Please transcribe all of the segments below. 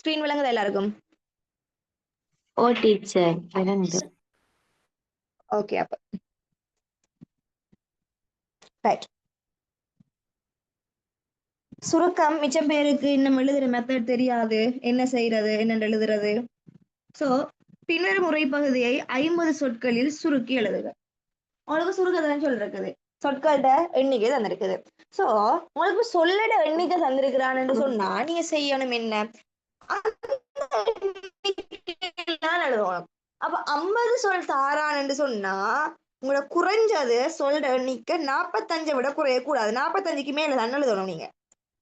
Screen விளங்குதா எல்லாருக்கும்? ஓ teacher விளங்குது. ஓகே, அப்ப ரைட். சுருக்கம் மிச்சம் பேருக்கு இன்னும் எழுதுற மெத்தட் தெரியாது, என்ன செய்யறது, என்ன எழுதுறது. சோ பின்வரும் முறை பகுதியை 50 சொற்களில் சுருக்கி எழுதுக. உங்களுக்கு சுருக்கதான் சொல்லிருக்குது, சொற்களோட எண்ணிக்கை தந்திருக்குது. சோ உங்களுக்கு சொல்லட எண்ணிக்கை தந்திருக்கிறான்னு சொன்னா நீங்க செய்யணும் என்ன, எழுதணும். அப்ப 50 சொல் தாரான்னு சொன்னா உங்களோட குறைஞ்சது சொல்ற எண்ணிக்கை 45 விட குறைய கூடாது. 45க்கு மேல தான் எழுதணும் நீங்க,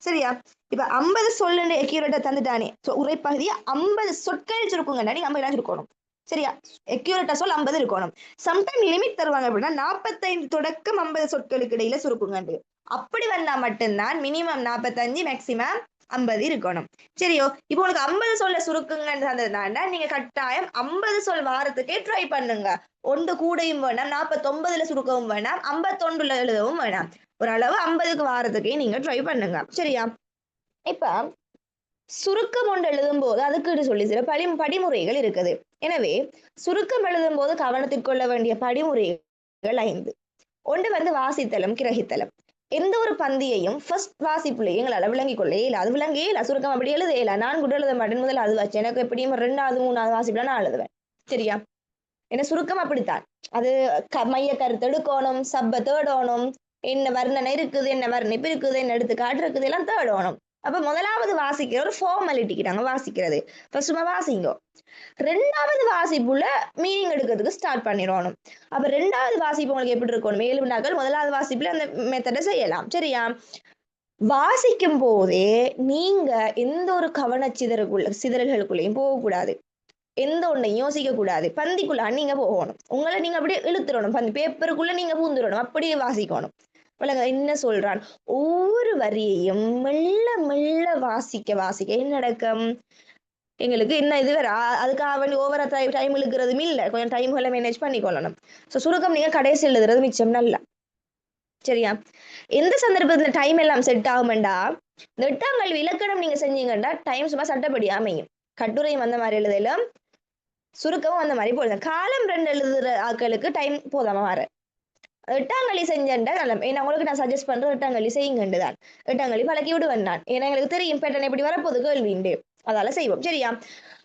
சரியா? இப்ப 50 சொல்லு எக்யூரேட்டா தந்துட்டானே, உரைப்பகுதியை 50 சொற்கள் சுருக்குங்கன்னா நீங்க 50 இருக்கணும், சரியா? எக்யூரேட்டா சொல் 50 இருக்கணும். சம்டைம் லிமிட் தருவாங்க அப்படின்னா 45 தொடக்கம் 50 சொற்களுக்கு இடையில சுருக்குங்க. அப்படி வந்தா மட்டும்தான் மினிமம் 45 மேக்சிமம் 50 இருக்கணும், சரியோ? இப்போ உங்களுக்கு 50 சொல்ல சுருக்குங்கன்னு தந்ததுனால நீங்க கட்டாயம் 50 சொல் வாரத்துக்கே ட்ரை பண்ணுங்க. ஒன்று கூடையும் வேணாம், 49ல சுருக்கவும் வேணாம், 51ல எழுதவும் வேணாம். ஓரளவு 50க்கு வாரத்துக்கே நீங்க ட்ரை பண்ணுங்க, சரியா? இப்ப சுருக்கம் ஒன்று எழுதும் போது அதுக்கு சொல்லி சில படிமுறைகள் இருக்குது. எனவே சுருக்கம் எழுதும் போது கவனத்தில் கொள்ள வேண்டிய படிமுறைகள் 5. ஒன்று வந்து வாசித்தலும் கிரகித்தலும். எந்த ஒரு பந்தியையும் ஃபர்ஸ்ட் வாசிப்புலையும் எங்களால் விளங்கிக் கொள்ள இயலாது. அது விளங்கே இல்லை, சுருக்கம் அப்படி எழுத இயலா. நான் கூட எழுத மாட்டேன், முதல்ல அது வச்சு எனக்கு எப்படியும் 2வது 3வது வாசிப்புல நான் எழுதுவேன், சரியா? ஏன்னா சுருக்கம் அப்படித்தான். அது மைய கருத்து எடுக்கணும், சப்ப தேடணும், என்ன வர்ணனை இருக்குது, என்ன வர்ணிப்பு இருக்குது, என்ன எடுத்துக்காட்டு இருக்குது, எல்லாம் தேடணும். அப்ப முதலாவது வாசிக்கிற ஒரு ஃபார்மாலிட்டிக்கு நாங்க வாசிக்கிறது ஃபர்ஸ்ட் வாசிங்கோ. 2வது வாசிப்புல மீனிங் எடுக்கிறதுக்கு ஸ்டார்ட் பண்ணிடணும். அப்ப 2வது வாசிப்பு உங்களுக்கு எப்படி இருக்கணும், 7 வினாக்கள் 1வது வாசிப்புல அந்த மெத்தடை செய்யலாம், சரியா? வாசிக்கும் போதே நீங்க எந்த ஒரு சிதறல்களுக்குள்ளேயும் போகக்கூடாது, எந்த ஒன்றையும் யோசிக்க கூடாது. பந்திக்குள்ள நீங்க போகணும், உங்களை நீங்க அப்படியே இழுத்துடணும், பந்தி பேப்பருக்குள்ள நீங்க பூந்துடணும், அப்படியே வாசிக்கணும். என்ன சொல்றான், ஒவ்வொரு வரியையும் மெல்ல மெல்ல வாசிக்க வாசிக்க என்ன நடக்கும், எங்களுக்கு என்ன இது வேற அதுக்காக வேண்டி ஓவரா டைம் இழுக்கிறதும் இல்லை, கொஞ்சம் டைம்களை மேனேஜ் பண்ணிக்கொள்ளணும். ஸோ சுருக்கம் நீங்க கடைசி எழுதுறது மிச்சம் நல்லா, சரியா? எந்த சந்தர்ப்பத்துல டைம் எல்லாம் செட் ஆகுமெண்டா, இந்த 8ஆம் கல்வி இலக்கணம் நீங்க செஞ்சீங்கன்னா டைம் சும்மா சட்டப்படி அமையும். கட்டுரையும் அந்த மாதிரி எழுதலாம், சுருக்கமும் அந்த மாதிரி போடுங்க. காலம் 2 எழுதுற ஆட்களுக்கு டைம் போதாம வர 8ஆம் கல்வி செஞ்சேன்டா நல்லா. ஏன்னா உங்களுக்கு நான் சஜஸ்ட் பண்றேன் 8ஆம் கல்வி செய்யுங்கண்டு தான். 8ஆம் கல்வி பழக்கி விடுவேன் நான், ஏன்னா எங்களுக்கு தெரியும் பேட்டர்ன் எப்படி வரப்போகுது கேள்விண்டு, அதால செய்வோம், சரியா?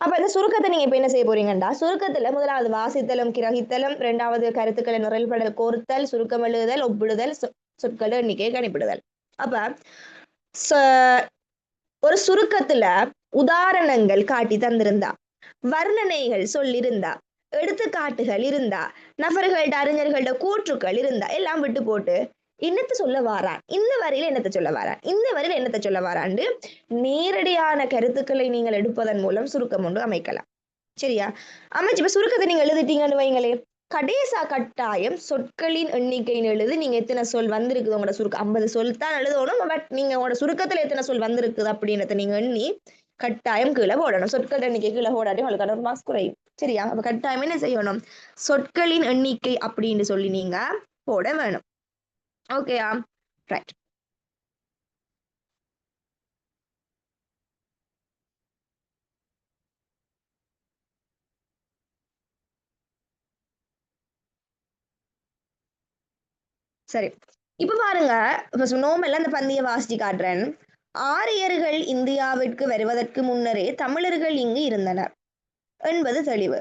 அப்ப இந்த சுருக்கத்தை நீங்க இப்ப என்ன செய்ய போறீங்கடா, சுருக்கத்துல முதலாவது வாசித்தலும் கிரகித்தலும், 2வது கருத்துக்களை நிரல்படல் கோர்த்தல், சுருக்கம் எழுதுதல், ஒப்பிடுதல், சொற்கள் எண்ணிக்கை கணிப்பிடுதல். அப்ப ஒரு சுருக்கத்துல உதாரணங்கள் காட்டி தந்திருந்தா, வர்ணனைகள் சொல்லிருந்தா, எடுத்துக்காட்டுகள் இருந்தா, நபர்கள்ட அறிஞர்கள்ட கூற்றுக்கள் இருந்தா எல்லாம் விட்டு போட்டு என்னத்தை சொல்ல வாரான், இந்த வரையில என்னத்தை சொல்ல வாரான், இந்த வரையில என்னத்தை சொல்ல வாரான்னு நேரடியான கருத்துக்களை நீங்கள் எடுப்பதன் மூலம் சுருக்கம் ஒன்று அமைக்கலாம், சரியா? அமைச்சு இப்ப சுருக்கத்தை நீங்க எழுதிட்டீங்கன்னு வைங்களே, கடைசா கட்டாயம் சொற்களின் எண்ணிக்கைன்னு எழுதி நீங்க எத்தனை சொல் வந்திருக்குது உங்களோட சுருக்கம். 50 சொல் தான் எழுதணும், பட் நீங்க உங்களோட சுருக்கத்துல எத்தனை சொல் வந்திருக்குது அப்படின்றத நீங்க எண்ணி கட்டாயம் கீழே போடணும். சொற்கள் எண்ணிக்கை கீழே போடாட்டி உங்களுக்கு ஒரு மார்க்ஸ் குறையும், சரியா? அப்ப கட்டாயம் என்ன செய்யணும், சொற்களின் எண்ணிக்கை அப்படின்னு சொல்லி நீங்க போட வேணும், ஓகேயா? ரைட். சரி, இப்ப பாருங்க, நோமெல்லாம் அந்த பந்திய வாசிச்சு காட்டுறேன். ஆரியர்கள் இந்தியாவிற்கு வருவதற்கு முன்னரே தமிழர்கள் இங்கு இருந்தனர் என்பது தெளிவு.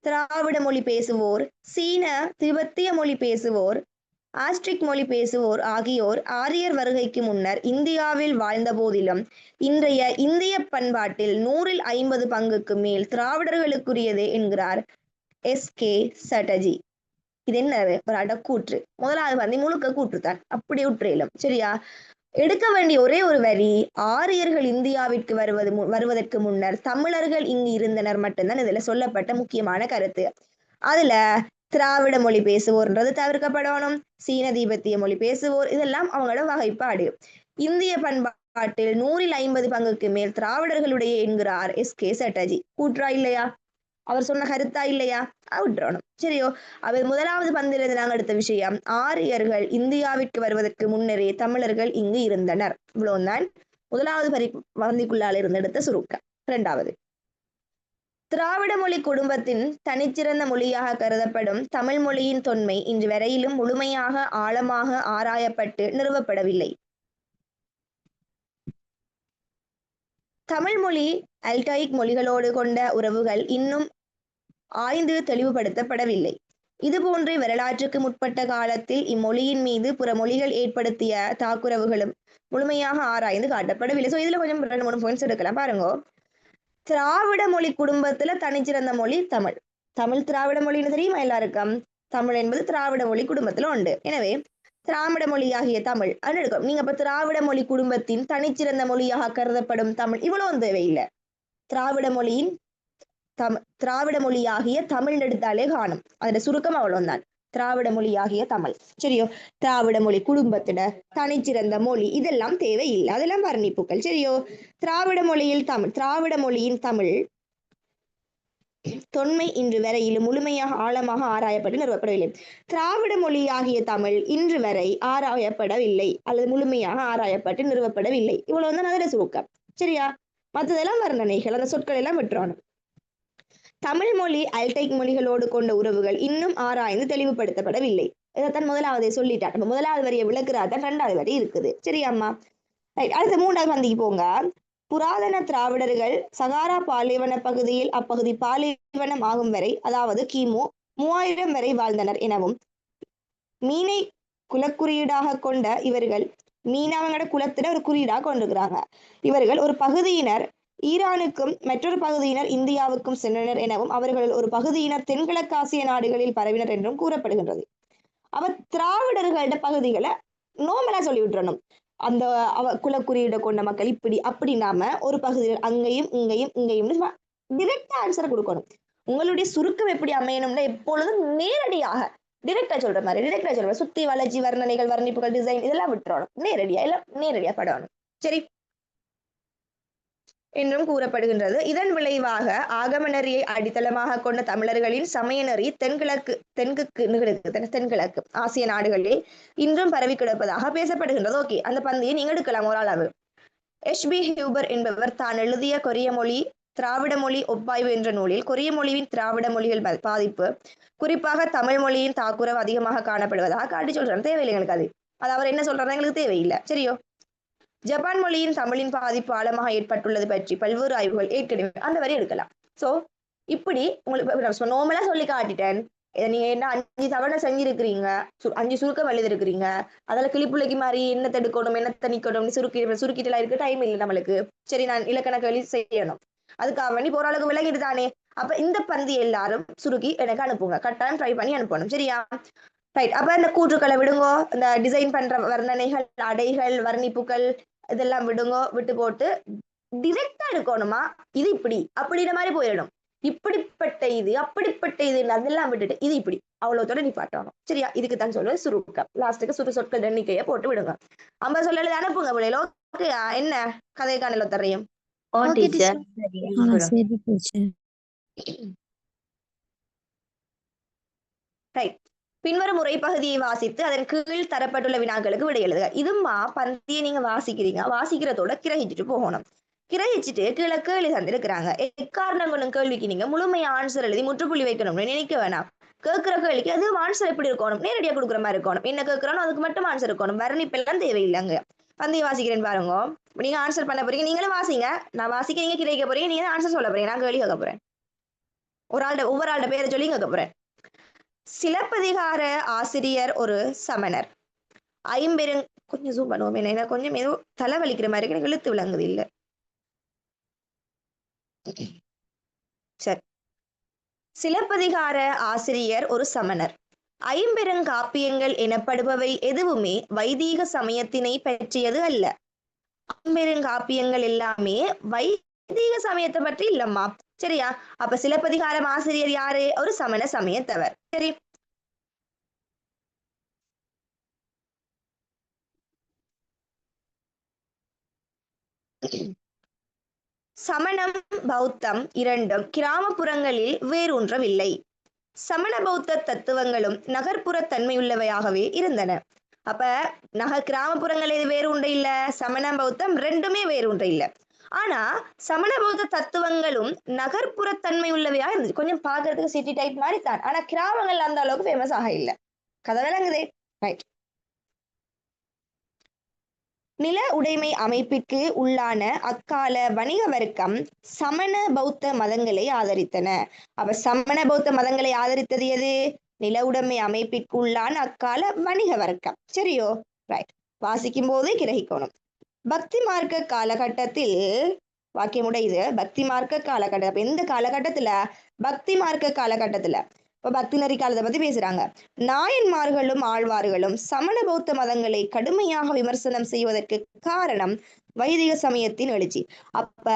திராவிட மொழி பேசுவோர், சீன திபெத்திய மொழி பேசுவோர், ஆஸ்ட்ரிக் மொழி பேசுவோர் ஆகியோர் ஆரியர் வருகைக்கு முன்னர் இந்தியாவில் வாழ்ந்த போதிலும் இன்றைய இந்திய பண்பாட்டில் 100ல் 50 பங்குக்கு மேல் திராவிடர்களுக்குரியதே என்கிறார் எஸ்.கே. சட்டர்ஜி. இது என்ன ஒரு அடக்கூற்று, முதலாவது வந்து முழுக்க கூற்றுத்தான், அப்படி உற்றேலும், சரியா? எடுக்க வேண்டிய ஒரே ஒரு வரி, ஆரியர்கள் இந்தியாவிற்கு வருவதற்கு முன்னர் தமிழர்கள் இங்கு இருந்தனர் மட்டும்தான் இதுல சொல்லப்பட்ட முக்கியமான கருத்து. அதுல திராவிட மொழி பேசுவோர்ன்றது தவிர்க்கப்படணும், சீன திபெத்திய மொழி பேசுவோர் இதெல்லாம் அவங்களோட வகைப்பாடு. இந்திய பண்பாட்டில் 100ல் 50 பங்குக்கு மேல் திராவிடர்களுடைய என்கிறார் எஸ்.கே. சட்டர்ஜி. கூற்றா இல்லையா, அவர் சொன்ன கருத்தா இல்லையா, விட்டுறணும், சரியோ? அவர் முதலாவது பந்திலிருந்து நாங்கள் எடுத்த விஷயம், ஆரியர்கள் இந்தியாவிற்கு வருவதற்கு முன்னரே தமிழர்கள் இங்கு இருந்தனர், இவ்வளவுதான் முதலாவது பந்திக்குள்ளால் இருந்து எடுத்த சுருக்கம், இரண்டாவது, திராவிட மொழி குடும்பத்தின் தனிச்சிறந்த மொழியாக கருதப்படும் தமிழ் மொழியின் தொன்மை இன்று வரையிலும் முழுமையாக ஆழமாக ஆராயப்பட்டு நிறுவப்படவில்லை. தமிழ் மொழி அல்டாயிக் மொழிகளோடு கொண்ட உறவுகள் இன்னும் ஆய்ந்து தெளிவுபடுத்தப்படவில்லை. இதுபோன்று வரலாற்றுக்கு முற்பட்ட காலத்தில் இம்மொழியின் மீது புற மொழிகள் ஏற்படுத்திய தாக்குறவுகளும் முழுமையாக ஆராய்ந்து காட்டப்படவில்லை. ஸோ இதுல கொஞ்சம் 2-3 பாயிண்ட்ஸ் எடுக்கலாம் பாருங்க. திராவிட மொழி குடும்பத்துல தனிச்சிறந்த மொழி தமிழ். தமிழ் திராவிட மொழின்னு தெரியுமா எல்லாருக்கும்? தமிழ் என்பது திராவிட மொழி குடும்பத்துல உண்டு. எனவே திராவிட மொழியாகிய தமிழ் அப்படின்னு எடுக்கும். நீங்க அப்ப திராவிட மொழி குடும்பத்தின் தனிச்சிறந்த மொழியாக கருதப்படும் தமிழ் இவ்வளவு தேவையில்லை. திராவிட மொழியாகிய தமிழ் எடுத்தாலே காணும். அதோட சுருக்கம் அவ்வளவுதான், திராவிட மொழியாகிய தமிழ். சரியோ? திராவிட மொழி குடும்பத்திட தனிச்சிறந்த மொழி இதெல்லாம் தேவையில்லை, அதெல்லாம் வர்ணிப்புகள். சரியோ? திராவிட மொழியின் தமிழ் தொன்மை இன்று வரையிலும் முழுமையாக ஆழமாக ஆராயப்பட்டு நிறுவப்படவில்லை. திராவிட மொழியாகிய தமிழ் இன்று வரை ஆராயப்படவில்லை அல்லது முழுமையாக ஆராயப்பட்டு நிறுவப்படவில்லை. இவ்வளவுதான் அதோட சுருக்கம். சரியா? மற்றதெல்லாம் வர்ணனைகள், அந்த சொற்கள் எல்லாம் விட்டுறணும். தமிழ் மொழி அல்டைக் மொழிகளோடு கொண்ட உறவுகள் இன்னும் ஆராய்ந்து தெளிவுபடுத்தப்படவில்லை. இதைத்தான் முதலாவதே சொல்லிட்டார். நம்ம முதலாவது வரியை விளக்குறாதான் 2வது வரி இருக்குது. சரியாம்மா? அடுத்த 3வது பந்திக்கு போங்க. புராதன திராவிடர்கள் சகாரா பாலைவன பகுதியில் அப்பகுதி பாலைவனம் ஆகும் வரை, அதாவது கிமு 3000 வரை வாழ்ந்தனர் எனவும், மீனை குலக்குறியீடாக கொண்ட இவர்கள், மீனவங்களோட குலத்திட ஒரு குறியீடாக கொண்டிருக்கிறாங்க. இவர்கள் ஒரு பகுதியினர் ஈரானுக்கும் மற்றொரு பகுதியினர் இந்தியாவுக்கும் சென்றனர் எனவும், அவர்கள் ஒரு பகுதியினர் தென்கிழக்காசிய நாடுகளில் பரவினர் என்றும் கூறப்படுகின்றது. அவ திராவிடர்களோட பகுதிகளை நோமலா சொல்லி விட்டுறணும். அந்த குலக்குறியீட கொண்ட மக்கள் இப்படி அப்படி, நாம ஒரு பகுதியில் அங்கேயும் இங்கேயும் இங்கேயும் டிரெக்டா ஆன்சரை கொடுக்கணும். உங்களுடைய சுருக்கம் எப்படி அமையணும்னா எப்பொழுதும் நேரடியாக டிரெக்டா சொல்ற மாதிரி சுத்தி வளர்ச்சி வர்ணனைகள் வர்ணிப்புகள் டிசைன் இதெல்லாம் விட்டுறணும். நேரடியா படணும். சரி என்றும் கூறப்படுகின்றது. இதன் விளைவாக ஆகம நெறியை அடித்தளமாக கொண்ட தமிழர்களின் சமய நெறி தென்கிழக்கு ஆசிய நாடுகளில் இன்றும் பரவி கிடப்பதாக பேசப்படுகின்றது. ஓகே, அந்த பந்தியை நீங்க எடுக்கலாம் ஒரு அளவு. HB ஹியூபர் என்பவர் தான் எழுதிய கொரிய மொழி திராவிட மொழி ஒப்பாய்வு என்ற நூலில் கொரிய மொழியின் திராவிட மொழிகள் பாதிப்பு, குறிப்பாக தமிழ் மொழியின் தாக்குறவு அதிகமாக காணப்படுவதாக காட்டி சொல்றாங்க. தேவையில்லை எங்களுக்கு அது அவர் என்ன சொல்றாரு எங்களுக்கு தேவையில்லை. சரியோ? ஜப்பான் மொழியின் தமிழின் பாதிப்பு ஆழமாக ஏற்பட்டுள்ளது பற்றி பல்வேறு ஆய்வுகள் ஏற்கனவே அந்த வரி எடுக்கலாம். சோ இப்படி உங்களுக்கு நோமலா சொல்லி காட்டிட்டேன். நீங்க என்ன 5 தவணை செஞ்சிருக்கிறீங்க, 5 சுருக்கம் எழுதிருக்கிறீங்க, அதில் கிளிப்புள்ளைக்கு மாதிரி என்ன தடுக்கணும் என்ன தணிக்கணும் சுருக்கிட்டுலாம் இருக்கு. டைம் இல்லை நம்மளுக்கு. சரி, நான் இலக்கண கேள்வி செய்யணும், அதுக்காக வேண்டி ஓரளவுக்கு விளங்கிட்டு தானே. அப்ப இந்த பந்தி எல்லாரும் சுருக்கி எனக்கு அனுப்புங்க, கட்டாயம் ட்ரை பண்ணி அனுப்பணும். சரியா? ரைட். அப்ப இந்த கூற்றுக்களை விடுங்கோ, இந்த டிசைன் பண்ற வர்ணனைகள் அடைகள் வர்ணிப்புகள் இதெல்லாம் விடுங்கோ. விட்டு போட்டு டிரெக்டா இருக்கணுமா, இது இப்படி அப்படின்ற மாதிரி போயிடணும். இப்படிப்பட்ட இது அப்படிப்பட்ட இது அதெல்லாம் விட்டுட்டு இது இப்படி அவ்வளவுத்தோட நிப்பாட்டணும். சரியா? இதுக்கு தான் சொல்லுவது சுருக்கம். லாஸ்ட்டுக்கு சுரு சொற்கள் எண்ணிக்கையை போட்டு விடுங்க. 50 சொல்லி அனுப்புங்க பிள்ளைகளோ. ஓகேயா? என்ன கதைக்கான தெரியும்? ரைட். பின்வரும் முறை பகுதியை வாசித்து அதன் கீழ் தரப்பட்டுள்ள வினாக்களுக்கு விடை எழுதுக. இதுமா பந்தியை நீங்க வாசிக்கிறதோட கிரகிச்சுட்டு போகணும். கிரகிச்சுட்டு கீழே கேள்வி தந்திருக்கிறாங்க. எக்காரணங்களும் கேள்விக்கு நீங்க முழுமையா ஆன்சர் எழுதி முற்றுப்புள்ளி வைக்கணும்னு நினைக்க வேணாம். கேட்கிற கேள்விக்கு அது ஆன்சர் எப்படி இருக்கணும், நேரடியா கொடுக்குற மாதிரி இருக்கணும். என்ன கேட்கிறோம் அதுக்கு மட்டும் ஆன்சர் இருக்கணும். வர்ணிப்பெல்லாம் தேவையில்லைங்க. பந்தியை வாசிக்கிறேன்னு பாருங்க. நீங்க ஆன்சர் பண்ண போறீங்க, நீங்களும் வாசிங்க. நான் வாசிக்க நீங்க கிரகிக்க போறீங்க, நீங்க ஆன்சர் சொல்ல போறீங்க, நான் கேள்வி கேட்க போறேன். ஒவ்வொரு ஆள்கிட்ட பேரை சொல்லி கேட்க போறேன். சிலப்பதிகார ஆசிரியர் ஒரு சமணர். கொஞ்சம் ஜூம் பண்ணுவோம். என்ன கொஞ்சம் ஏதோ தலைவலிக்கிற மாதிரி இருக்கு, எனக்கு இழுத்து விளங்குது இல்ல. சரி. சிலப்பதிகார ஆசிரியர் ஒரு சமணர். ஐம்பெருங்காப்பியங்கள் எனப்படுபவை எதுவுமே வைதீக சமயத்தினை பற்றியது அல்ல. ஐம்பெருங்காப்பியங்கள் எல்லாமே வைதீக சமயத்தை பற்றி இல்லம்மா. சரியா? அப்ப சிலப்பதிகாரம் ஆசிரியர் யாரு? ஒரு சமண சமயத்தவர். சரி. சமணம் பௌத்தம் இரண்டும் கிராமப்புறங்களில் வேரூன்றவில்லை. சமண பௌத்த தத்துவங்களும் நகர்ப்புற தன்மையுள்ளவையாகவே இருந்தன. அப்ப கிராமப்புறங்களில் வேரூன்ற இல்ல, சமண பௌத்தம் ரெண்டுமே வேரூன்ற இல்ல. ஆனா சமண பௌத்த தத்துவங்களும் நகர்ப்புறத்தன்மை உள்ளவையா இருந்துச்சு. கொஞ்சம் பாக்குறதுக்கு சிட்டி டைப் மாதிரி தான். ஆனா கிராமங்கள் அந்த அளவுக்கு ஃபேமஸ் ஆக இல்ல. கதை விளங்குதே. ரைட். நில உடைமை அமைப்பிற்கு உள்ளான அக்கால வணிக வர்க்கம் சமண பௌத்த மதங்களை ஆதரித்தன. அப்ப சமண பௌத்த மதங்களை ஆதரித்தது எது? நில உடைமை அமைப்பிற்கு உள்ளான அக்கால வணிக வர்க்கம். சரியோ? ரைட். வாசிக்கும் போதே கிரகிக்கணும். பக்தி மார்க்க காலகட்டத்தில் வாக்கியமுடைய பக்தி மார்க்க காலகட்டம். எந்த காலகட்டத்துல? பக்தி மார்க்க காலகட்டத்துல. இப்ப பக்தி நெறி காலத்தை பத்தி பேசுறாங்க. நாயன்மார்களும் ஆழ்வார்களும் சமண பௌத்த மதங்களை கடுமையாக விமர்சனம் செய்வதற்கு காரணம் வைதிக சமயத்தின் எழுச்சி. அப்ப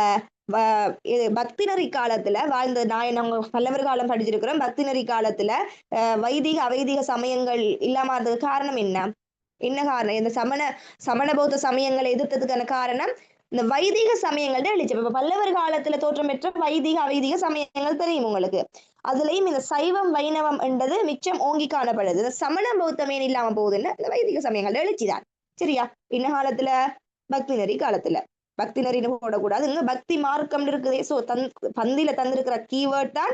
பக்தி நெறி காலத்துல வாழ்ந்த நாயன் பல்லவர் காலம் படிச்சிருக்கிறோம். பக்தி நெறி காலத்துல வைதிக அவைதிக சமயங்கள் இல்லாம இருந்ததுக்கு காரணம் என்ன? என்ன காரணம்? இந்த சமண பௌத்த சமயங்களை எதிர்த்ததுக்கான காரணம் இந்த வைதிக சமயங்கள் தான் எழுச்சி. இப்ப பல்லவர் காலத்துல தோற்றம் பெற்ற வைதிக அவைதிக சமயங்கள் தெரியும் உங்களுக்கு. அதுலயும் இந்த சைவம் வைணவம் என்றது மிச்சம் ஓங்கி காணப்படுது. இந்த சமண பௌத்தமே இல்லாம போகுதுன்னு இந்த வைதிக சமயங்கள் எழுச்சிதான். சரியா? இன்ன காலத்துல? பக்தி நெறி காலத்துல. பக்தி நெறின்னு போடக்கூடாது, இங்க பக்தி மார்க்கம் இருக்குது. சோ பந்தியில தந்திருக்கிற கீவேர்ட் தான்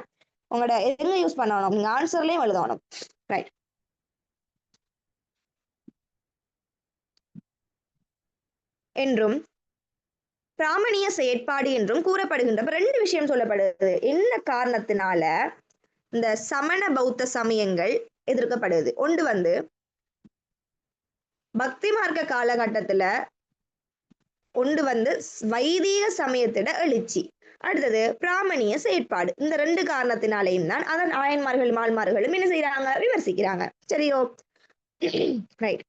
உங்களோட எங்க யூஸ் பண்ணணும், நீங்க ஆன்சர்லயும் எழுதணும். ரைட். என்றும் பிராமணிய செயற்பாடு என்றும் கூறப்படுகின்ற ரெண்டு விஷயம் சொல்லப்படுது. என்ன காரணத்தினால இந்த சமண பௌத்த சமயங்கள் எதிர்க்கப்படுது? ஒன்று பக்தி மார்க்க காலகட்டத்துல, ஒன்று வைதிக சமயத்திட எழுச்சி, அடுத்தது பிராமணிய செயற்பாடு. இந்த ரெண்டு காரணத்தினாலையும் தான் அதன் ஆயன்மார்களும் ஆழ்மார்களும் என்ன செய்யறாங்க? விமர்சிக்கிறாங்க. சரியோ? ரைட்.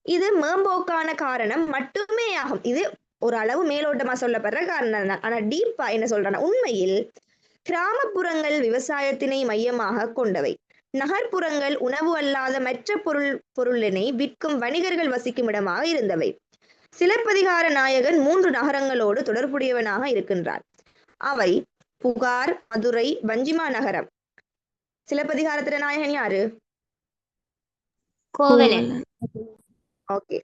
இது மேம்போக்கான காரணம் மட்டுமே ஆகும். இது ஒரு அளவு மேலோட்டமா சொல்லப்படுற காரணம் தான். ஆனா டீப்பா என்ன சொல்றாங்க? உண்மையில் கிராமப்புறங்கள் விவசாயத்தினை மையமாக கொண்டவை. நகர்ப்புறங்கள் உணவு அல்லாத மற்ற பொருளினை விற்கும் வணிகர்கள் வசிக்கும் இடமாக இருந்தவை. சிலப்பதிகார நாயகன் 3 நகரங்களோடு தொடர்புடையவனாக இருக்கின்றார். அவை புகார், மதுரை, வஞ்சிமா நகரம். சிலப்பதிகாரத்தில நாயகன் யாரு? கோவலன். ஓகே.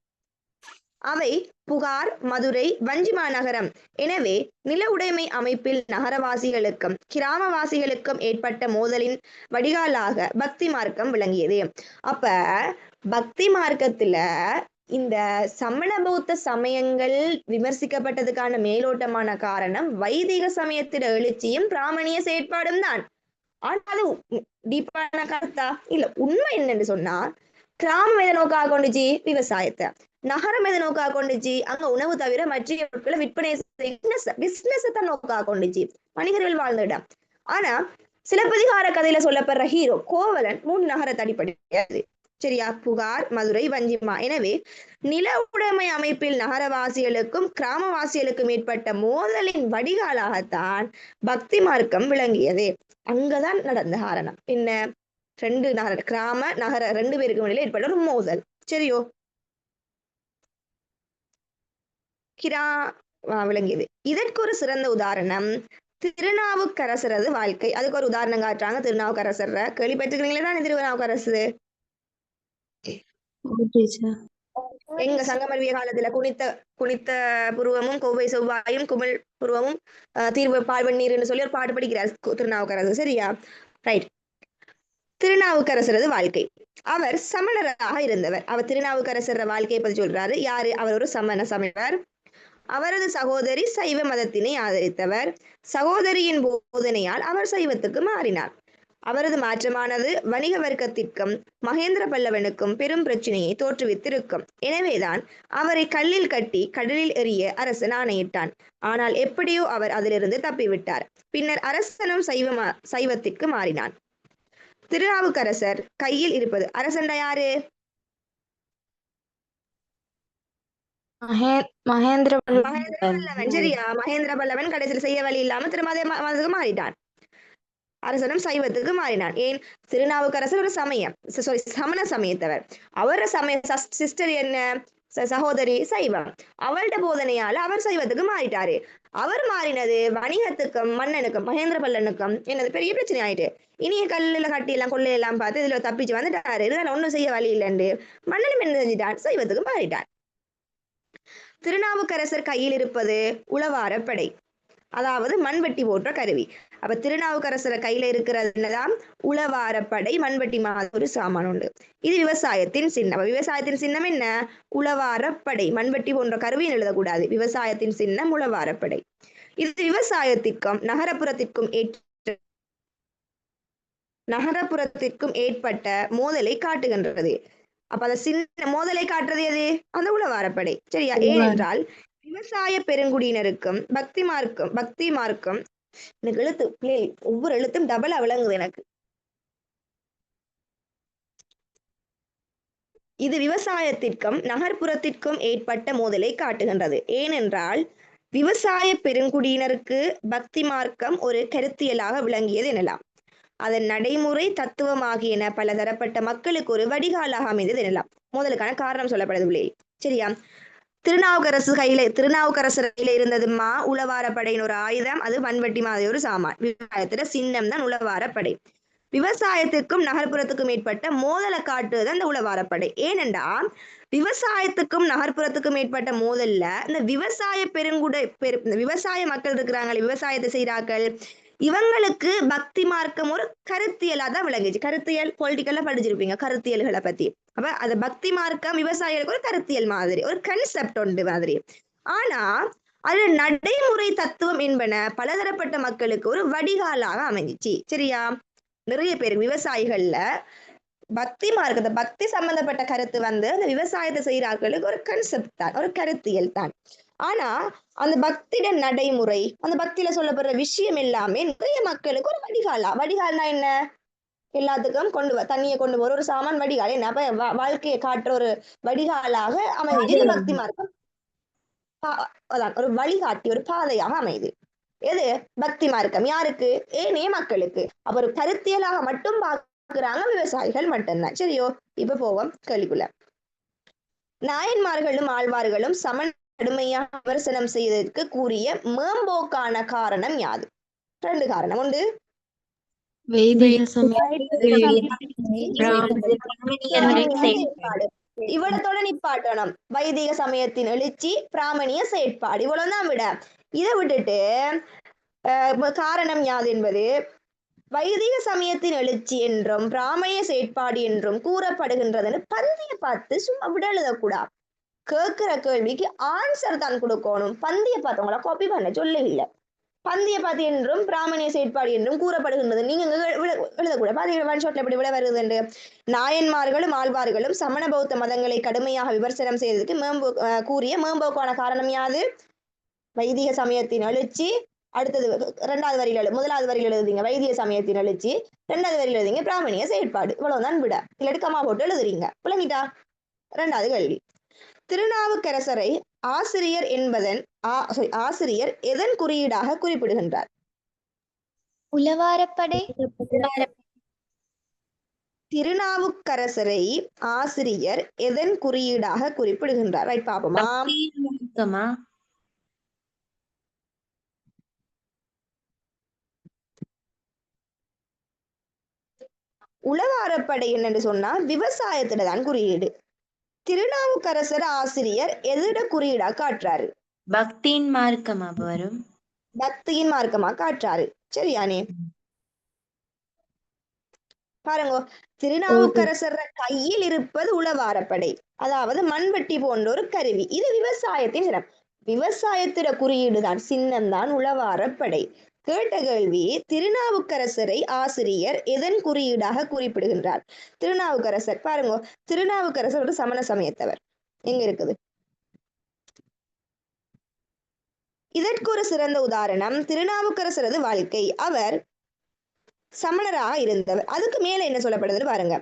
அவை புகார், மதுரை, வஞ்சிமா நகரம். எனவே நில உடைமை அமைப்பில் நகரவாசிகளுக்கும் கிராமவாசிகளுக்கும் ஏற்பட்ட மோதலின் வடிகாலாக பக்தி மார்க்கம் விளங்கியது. அப்ப பக்தி மார்க்கத்துல இந்த சமண பௌத்த சமயங்கள் விமர்சிக்கப்பட்டதுக்கான மேலோட்டமான காரணம் வைதிக சமயத்திட எழுச்சியும் பிராமணிய செயற்பாடும் தான். ஆனா அது டீப்பான கருத்தா? இல்ல. உண்மை என்னன்னு சொன்னா, கிராமம் எதை நோக்காக கொண்டுச்சு? விவசாயத்தை. நகரம் எதை நோக்காக கொண்டுச்சு? அங்க உணவு தவிர மற்ற பொருட்களை விற்பனை பிசினஸ் தான் நோக்காக கொண்டுச்சு. வணிகர்கள் வாழ்ந்த இடம். ஆனா சிலப்பதிகார கதையில சொல்லப்படுற ஹீரோ கோவலன் 3 நகரத்தை அடிப்படையாது. சரியா? புகார், மதுரை, வஞ்சிமா. எனவே நில உடைமை அமைப்பில் நகரவாசிகளுக்கும் கிராமவாசிகளுக்கும் ஏற்பட்ட மோதலின் வடிகாலாகத்தான் பக்தி மார்க்கம் விளங்கியது. அங்கதான் நடந்த காரணம் என்ன? 2 நகர, கிராம நகர 2 பேருக்கு இடையில ஏற்பட்ட ஒரு மோதல். சரியோ? விளங்கியது. இதற்கு ஒரு சிறந்த உதாரணம் திருநாவுக்கரசரது வாழ்க்கை. அதுக்கு ஒரு உதாரணம் காட்டுறாங்க. திருநாவுக்கரசர் கேள்விப்பட்டிருக்கீங்களே தான். திருநாவுக்கரசு எங்க சங்கமருவிய காலத்துல குனித்த புருவமும் கோவை செவ்வாயும் குமிழ் புருவமும் தீர்வு பால்வண்ணீர்னு சொல்லி ஒரு பாட்டு படிக்கிறார் திருநாவுக்கரசர். சரியா? ரைட். திருநாவுக்கரசரது வாழ்க்கை. அவர் சமணராக இருந்தவர். அவர் திருநாவுக்கரசர் வாழ்க்கையை பற்றி சொல்றாரு. யாரு? அவர் ஒரு சமணர். அவரது சகோதரி சைவ மதத்தினை ஆதரித்தவர். சகோதரியின் போதனையால் அவர் சைவத்துக்கு மாறினார். அவரது மாற்றமானது வணிக வர்க்கத்திற்கும் மகேந்திர பல்லவனுக்கும் பெரும் பிரச்சனையை தோற்றுவித்திருக்கும். எனவேதான் அவரை கல்லில் கட்டி கடலில் எறிய அரசன் ஆணையிட்டான். ஆனால் எப்படியோ அவர் அதிலிருந்து தப்பிவிட்டார். பின்னர் அரசனும் சைவத்திற்கு மாறினான். திருநாவுக்கரசர் கையில் இருப்பது அரசன்டா யாரு? மகேந்திர பல்லவன். சரியா? மகேந்திர பல்லவன் கடைசியில் செய்ய வழி இல்லாம திரும்ப மாறிட்டான். அரசனும் சைவத்துக்கு மாறினான். ஏன்? திருநாவுக்கரசர் ஒரு சமண சமயத்தவர். அவர சிஸ்டர் என்ன? சகோதரி சைவம். அவள்ட போதனையால அவர் சைவத்துக்கு மாறிட்டாரு. அவர் மாறினது வணிகத்துக்கும் மன்னனுக்கும் மகேந்திர பல்லனுக்கும் என்னது பெரிய பிரச்சனை ஆயிட்டு. இனிய கல்லுல கட்டி எல்லாம் கொள்ளையெல்லாம் பார்த்து இதுல தப்பிச்சு வந்துட்டாரு. இதனால ஒண்ணும் செய்ய வழி இல்லைன்னு மன்னனும் என்ன செஞ்சிட்டான்? சைவத்துக்கு மாறிட்டான். திருநாவுக்கரசர் கையில் இருப்பது உளவாரப்படை, அதாவது மண்வெட்டி போன்ற கருவி. அப்ப திருநாவுக்கரசர் கையில இருக்கிறது என்னதான்? உளவாரப்படை, மண்வெட்டி மாதிரி ஒரு சாமான் உண்டு. இது விவசாயத்தின் சின்னம். விவசாயத்தின் சின்னம் என்ன? உளவாரப்படை. மண்வெட்டி போன்ற கருவின்னு எழுதக்கூடாது. விவசாயத்தின் சின்னம் உளவாரப்படை. இது விவசாயத்திற்கும் நகரப்புறத்திற்கும் ஏற்பட்ட மோதலை காட்டுகின்றது. அப்ப அந்த சின்ன மோதலை காட்டுறது எது? அந்த உளவாரப்படை. சரியா? ஏனென்றால் விவசாய பெருங்குடியினருக்கும் பக்தி மார்க்கம் எனக்கு எழுத்து ஒவ்வொரு எழுத்தும் டபுளா விளங்குது எனக்கு. இது விவசாயத்திற்கும் நகர்ப்புறத்திற்கும் ஏற்பட்ட மோதலை காட்டுகின்றது. ஏனென்றால் விவசாய பெருங்குடியினருக்கு பக்தி மார்க்கம் ஒரு கருத்தியலாக விளங்கியது எனலாம். அதன் நடைமுறை தத்துவமாகியன பல தரப்பட்ட மக்களுக்கு ஒரு வடிகாலாக அமைந்தது எனலாம். முதலுக்கான காரணம் சொல்லப்படுது. சரியா? திருநாவுக்கரசர் கையில இருந்ததுமா உளவாரப்படையின் ஒரு ஆயுதம், அது மண்வெட்டி மாதிரி ஒரு சாமான். விவசாயத்துல சின்னம் தான் உளவாரப்படை. விவசாயத்துக்கும் நகர்ப்புறத்துக்கும் ஏற்பட்ட மோதலை காட்டுவது அந்த உளவாரப்படை. ஏனென்றா விவசாயத்துக்கும் நகர்ப்புறத்துக்கும் ஏற்பட்ட மோதல்ல இந்த விவசாய மக்கள் இருக்கிறாங்களே, விவசாயத்தை செய்கிறார்கள், இவங்களுக்கு பக்தி மார்க்கம் ஒரு கருத்தியலா தான் விளங்குச்சு. கருத்தியல் பொலிட்டிக்கலா படிச்சிருப்பீங்க கருத்தியல்களை பத்தி. அப்ப அது பக்தி மார்க்கம் விவசாயிகளுக்கு ஒரு கருத்தியல் மாதிரி, ஒரு கன்செப்ட் உண்டு மாதிரி. ஆனா அது நடைமுறை தத்துவம் என்பன பலதரப்பட்ட மக்களுக்கு ஒரு வடிகாலாக அமைஞ்சிச்சு. சரியா? நிறைய பேர் விவசாயிகள்ல பக்தி மார்க்கத்தை, பக்தி சம்பந்தப்பட்ட கருத்து வந்து அந்த விவசாயத்தை செய்யறார்களுக்கு ஒரு கன்செப்ட் தான், ஒரு கருத்தியல் தான். ஆனா அந்த பக்திட நடைமுறை, அந்த பக்தியில சொல்லப்படுற விஷயம் எல்லாமே நிறைய மக்களுக்கு ஒரு வடிகால்னா என்ன? எல்லாத்துக்கும் தண்ணியை கொண்டு போற ஒரு சாமான் வடிகால். என்ன? அப்ப வாழ்க்கையை காட்டுற ஒரு வடிகாலாக அமைஞ்சது பக்தி மார்க்கம். அதான் ஒரு வழிகாட்டி, ஒரு பாதையாக அமையுது. எது? பக்தி மார்க்கம். யாருக்கு? ஏனைய மக்களுக்கு. அப்ப ஒரு கருத்தியலாக மட்டும் பார்க்கிறாங்க விவசாயிகள் மட்டும்தான். சரியோ? இப்ப போவோம் கேள்விக்குள்ள. நாயன்மார்களும் ஆழ்வார்களும் சமண கடுமையாக விமர்சனம் செய்ததற்கு கூறிய மேம்போக்கான காரணம் யாது? 2 காரணம் உண்டு. இவ்வளத்தோட நிப்பாட்டணும். வைதிக சமயத்தின் எழுச்சி, பிராமணிய செயற்பாடு, இவ்வளவுதான் விட. இதை விட்டுட்டு காரணம் யாது என்பது வைதிக சமயத்தின் எழுச்சி என்றும் பிராமணிய செயற்பாடு என்றும் கூறப்படுகின்றதுன்னு பந்திய பார்த்து சும்மா விட எழுதக்கூடாது. கேட்கிற கேள்விக்கு ஆன்சர் தான் கொடுக்கணும். பந்திய பார்த்தவங்கள காப்பி பண்ண சொல்ல இல்லை. பந்திய பார்த்து என்றும் பிராமணிய செயற்பாடு என்றும் கூறப்படுகின்றது நீங்க எழுதக்கூடாது. பாத்தீங்கன்னா ஒன் ஷாட்ல எப்படி விட வருதுண்டு. நாயன்மார்களும் ஆழ்வார்களும் சமண பௌத்த மதங்களை கடுமையாக விமர்சனம் செய்ததுக்கு கூறிய மேம்போக்கான காரணம் யாது? வைதிக சமயத்தின் எழுச்சி. அடுத்தது 2வது வரியில் முதலாவது வரியில் எழுதுறீங்க வைதிக சமயத்தின் எழுச்சி, 2வது வரியில் எழுதுறீங்க பிராமணிய செயற்பாடு. இவ்வளவுதான் விட. இல்லாட்டி கமா போட்டு எழுதுறீங்க. புலங்கிட்டா? 2வது கேள்வி. திருநாவுக்கரசரை ஆசிரியர் எதன் குறியீடாக குறிப்பிடுகின்றார்? உளவாரப்படை. திருநாவுக்கரசரை ஆசிரியர் எதன் குறியீடாக குறிப்பிடுகின்றார்? ரைட், பாப்போமா. உளவாரப்படை என்னன்னு சொன்னா விவசாயத்துல தான் குறியீடு. திருநாவுக்கரசர் ஆசிரியர் எதிட குறியீடா காட்டுறாரு? பக்தியின் மார்க்கமா வரும். பக்தியின் மார்க்கமா காட்டுறாரு. சரியானே? பாருங்க, திருநாவுக்கரசர் கையில் இருப்பது உளவாரப்படை, அதாவது மண்வெட்டி போன்ற ஒரு கருவி. இது விவசாயத்தின் சின்னம். விவசாயத்திட குறியீடு தான், சின்னம் தான் உளவாரப்படை. கேட்ட கேள்வி, திருநாவுக்கரசரை ஆசிரியர் எதன் குறியீடாக குறிப்பிடுகின்றார்? திருநாவுக்கரசர் பாருங்க, திருநாவுக்கரசர் ஒரு சமண சமயத்தவர். எங்க இருக்குது? இதற்கு ஒரு சிறந்த உதாரணம் திருநாவுக்கரசரது வாழ்க்கை. அவர் சமணராக இருந்தவர். அதுக்கு மேல என்ன சொல்லப்படுது பாருங்க.